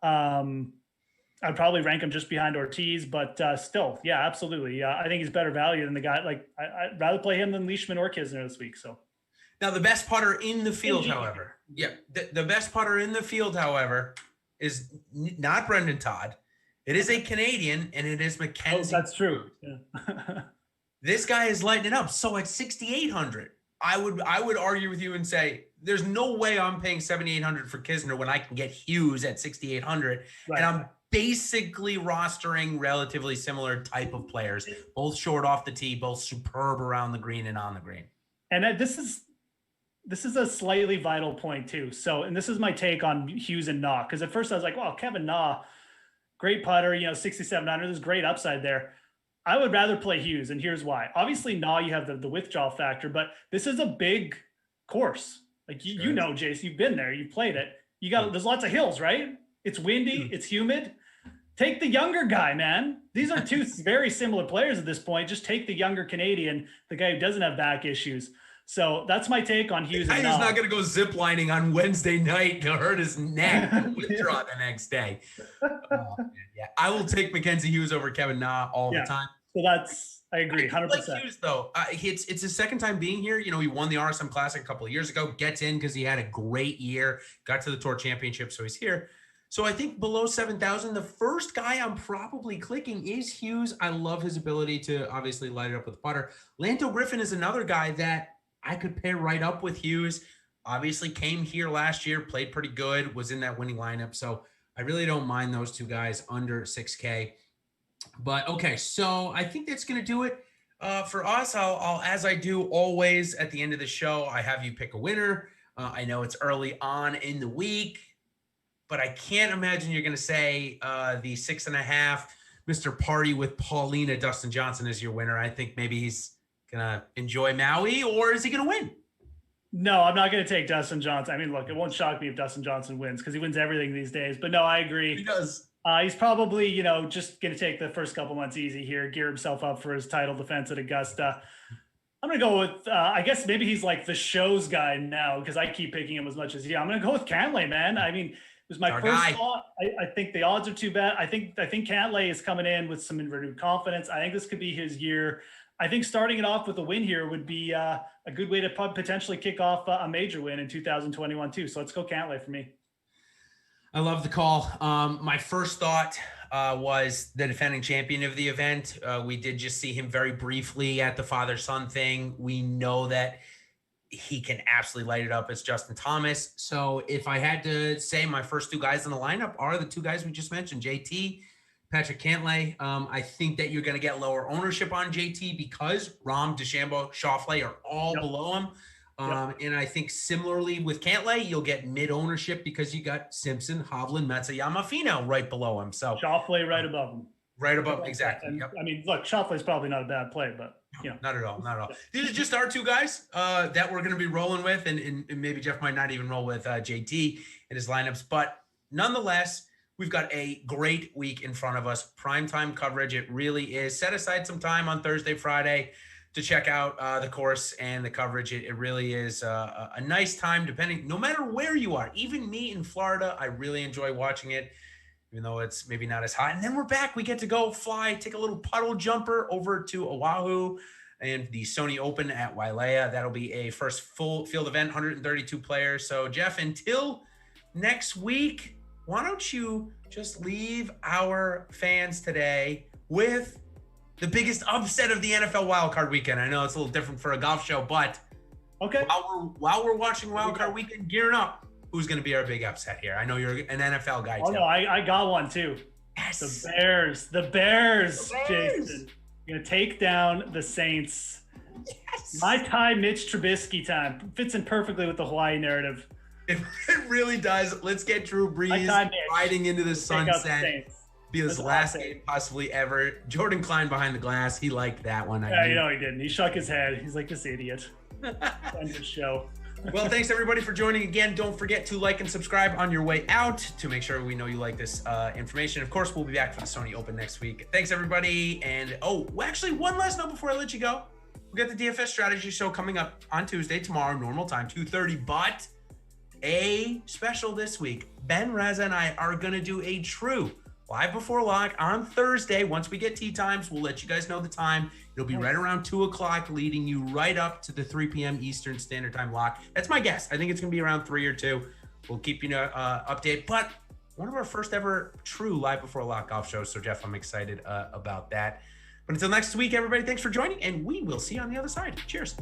I'd probably rank him just behind Ortiz, but still, yeah, absolutely. I think he's better value than the guy. Like I'd rather play him than Leishman or Kisner this week. So now the best putter in the field, however, the best putter in the field, however, is not Brendan Todd. It is a Canadian, and it is Mackenzie. Oh, that's true. Yeah. This guy is lighting it up. So at 6,800, I would argue with you and say there's no way I'm paying 7,800 for Kisner when I can get Hughes at 6,800, right. And I'm basically rostering relatively similar type of players, both short off the tee, both superb around the green and on the green. And this is a slightly vital point too. So, and this is my take on Hughes and Na, because at first I was like, well, Kevin Na, great putter, 6,700. There's great upside there. I would rather play Hughes, and here's why. Obviously, now you have the withdrawal factor, but this is a big course. Like you know, Jace, you've been there, you've played it. There's lots of hills, right? It's windy, it's humid. Take the younger guy, man. These are two very similar players at this point. Just take the younger Canadian, the guy who doesn't have back issues. So that's my take on Hughes. He's not going to go ziplining on Wednesday night to hurt his neck and withdraw the next day. Yeah, I will take Mackenzie Hughes over Kevin Na all the time. So I agree, 100%. Like Hughes, though, it's his second time being here. He won the RSM Classic a couple of years ago. Gets in because he had a great year. Got to the Tour Championship, so he's here. So I think below 7,000, the first guy I'm probably clicking is Hughes. I love his ability to obviously light it up with putter. Lanto Griffin is another guy that I could pair right up with Hughes. Obviously came here last year, played pretty good, was in that winning lineup. So I really don't mind those two guys under 6K. But okay, so I think that's going to do it for us. I'll, as I do always at the end of the show, I have you pick a winner. I know it's early on in the week, but I can't imagine you're going to say the 6.5 Mr. Party with Paulina Dustin Johnson is your winner. I think maybe he's gonna enjoy Maui, or is he gonna win? No, I'm not gonna take Dustin Johnson. I mean, look, it won't shock me if Dustin Johnson wins because he wins everything these days. But no, I agree. He does. He's probably, just gonna take the first couple months easy here, gear himself up for his title defense at Augusta. I'm gonna go with, I guess maybe he's like the shows guy now because I keep picking him as much as I'm gonna go with Cantlay, man. I mean, was my first thought. I think the odds are too bad. I think Cantlay is coming in with some renewed confidence. I think this could be his year. I think starting it off with a win here would be a good way to potentially kick off a major win in 2021 too. So let's go Cantlay for me. I love the call. My first thought was the defending champion of the event. We did just see him very briefly at the father-son thing. We know that he can absolutely light it up as Justin Thomas. So if I had to say my first two guys in the lineup are the two guys we just mentioned, JT, Patrick Cantlay. I think that you're going to get lower ownership on JT because Rahm, DeChambeau, Schauffele are all below him. And I think similarly with Cantlay, you'll get mid ownership because you got Simpson, Hovland, Matsuyama, Fenow right below him. So Schauffele right above him. Right above, exactly. And, I mean, look, Schauffele's probably not a bad play, but not at all. These are just our two guys that we're going to be rolling with, and maybe Jeff might not even roll with JT in his lineups, but nonetheless, we've got a great week in front of us. Primetime coverage. It really is. Set aside some time on Thursday, Friday to check out the course and the coverage. It really is a nice time, no matter where you are. Even me in Florida, I really enjoy watching it, even though it's maybe not as hot. And then we're back. We get to go fly, take a little puddle jumper over to Oahu and the Sony Open at Wailea. That'll be a first full field event, 132 players. So, Jeff, until next week, why don't you just leave our fans today with the biggest upset of the NFL wildcard weekend? I know it's a little different for a golf show, but okay. While we're watching wildcard weekend, gearing up, who's going to be our big upset here? I know you're an NFL guy, too. Oh, no, I got one, too. Yes. The Bears, Jason. You're going to take down the Saints. Yes. My time, Mitch Trubisky time. Fits in perfectly with the Hawaii narrative. It really does. Let's get Drew Brees riding into the sunset. Be his last game possibly ever. Jordan Klein behind the glass. He liked that one. Yeah, you know he didn't. He shook his head. He's like, this idiot. End of show. Well, thanks everybody for joining again. Don't forget to like and subscribe on your way out to make sure we know you like this information. Of course, we'll be back for the Sony Open next week. Thanks everybody. And actually one last note before I let you go. We'll get the DFS strategy show coming up on Tuesday, tomorrow, normal time, 2:30, but a special this week. Ben, Raza, and I are going to do a true live before lock on Thursday. Once we get tee times, we'll let you guys know the time. It'll be right around 2 o'clock, leading you right up to the 3 p.m. Eastern Standard Time lock. That's my guess. I think it's going to be around 3 or 2. We'll keep you update. But one of our first ever true live before lock golf shows. So, Jeff, I'm excited about that. But until next week, everybody, thanks for joining, and we will see you on the other side. Cheers.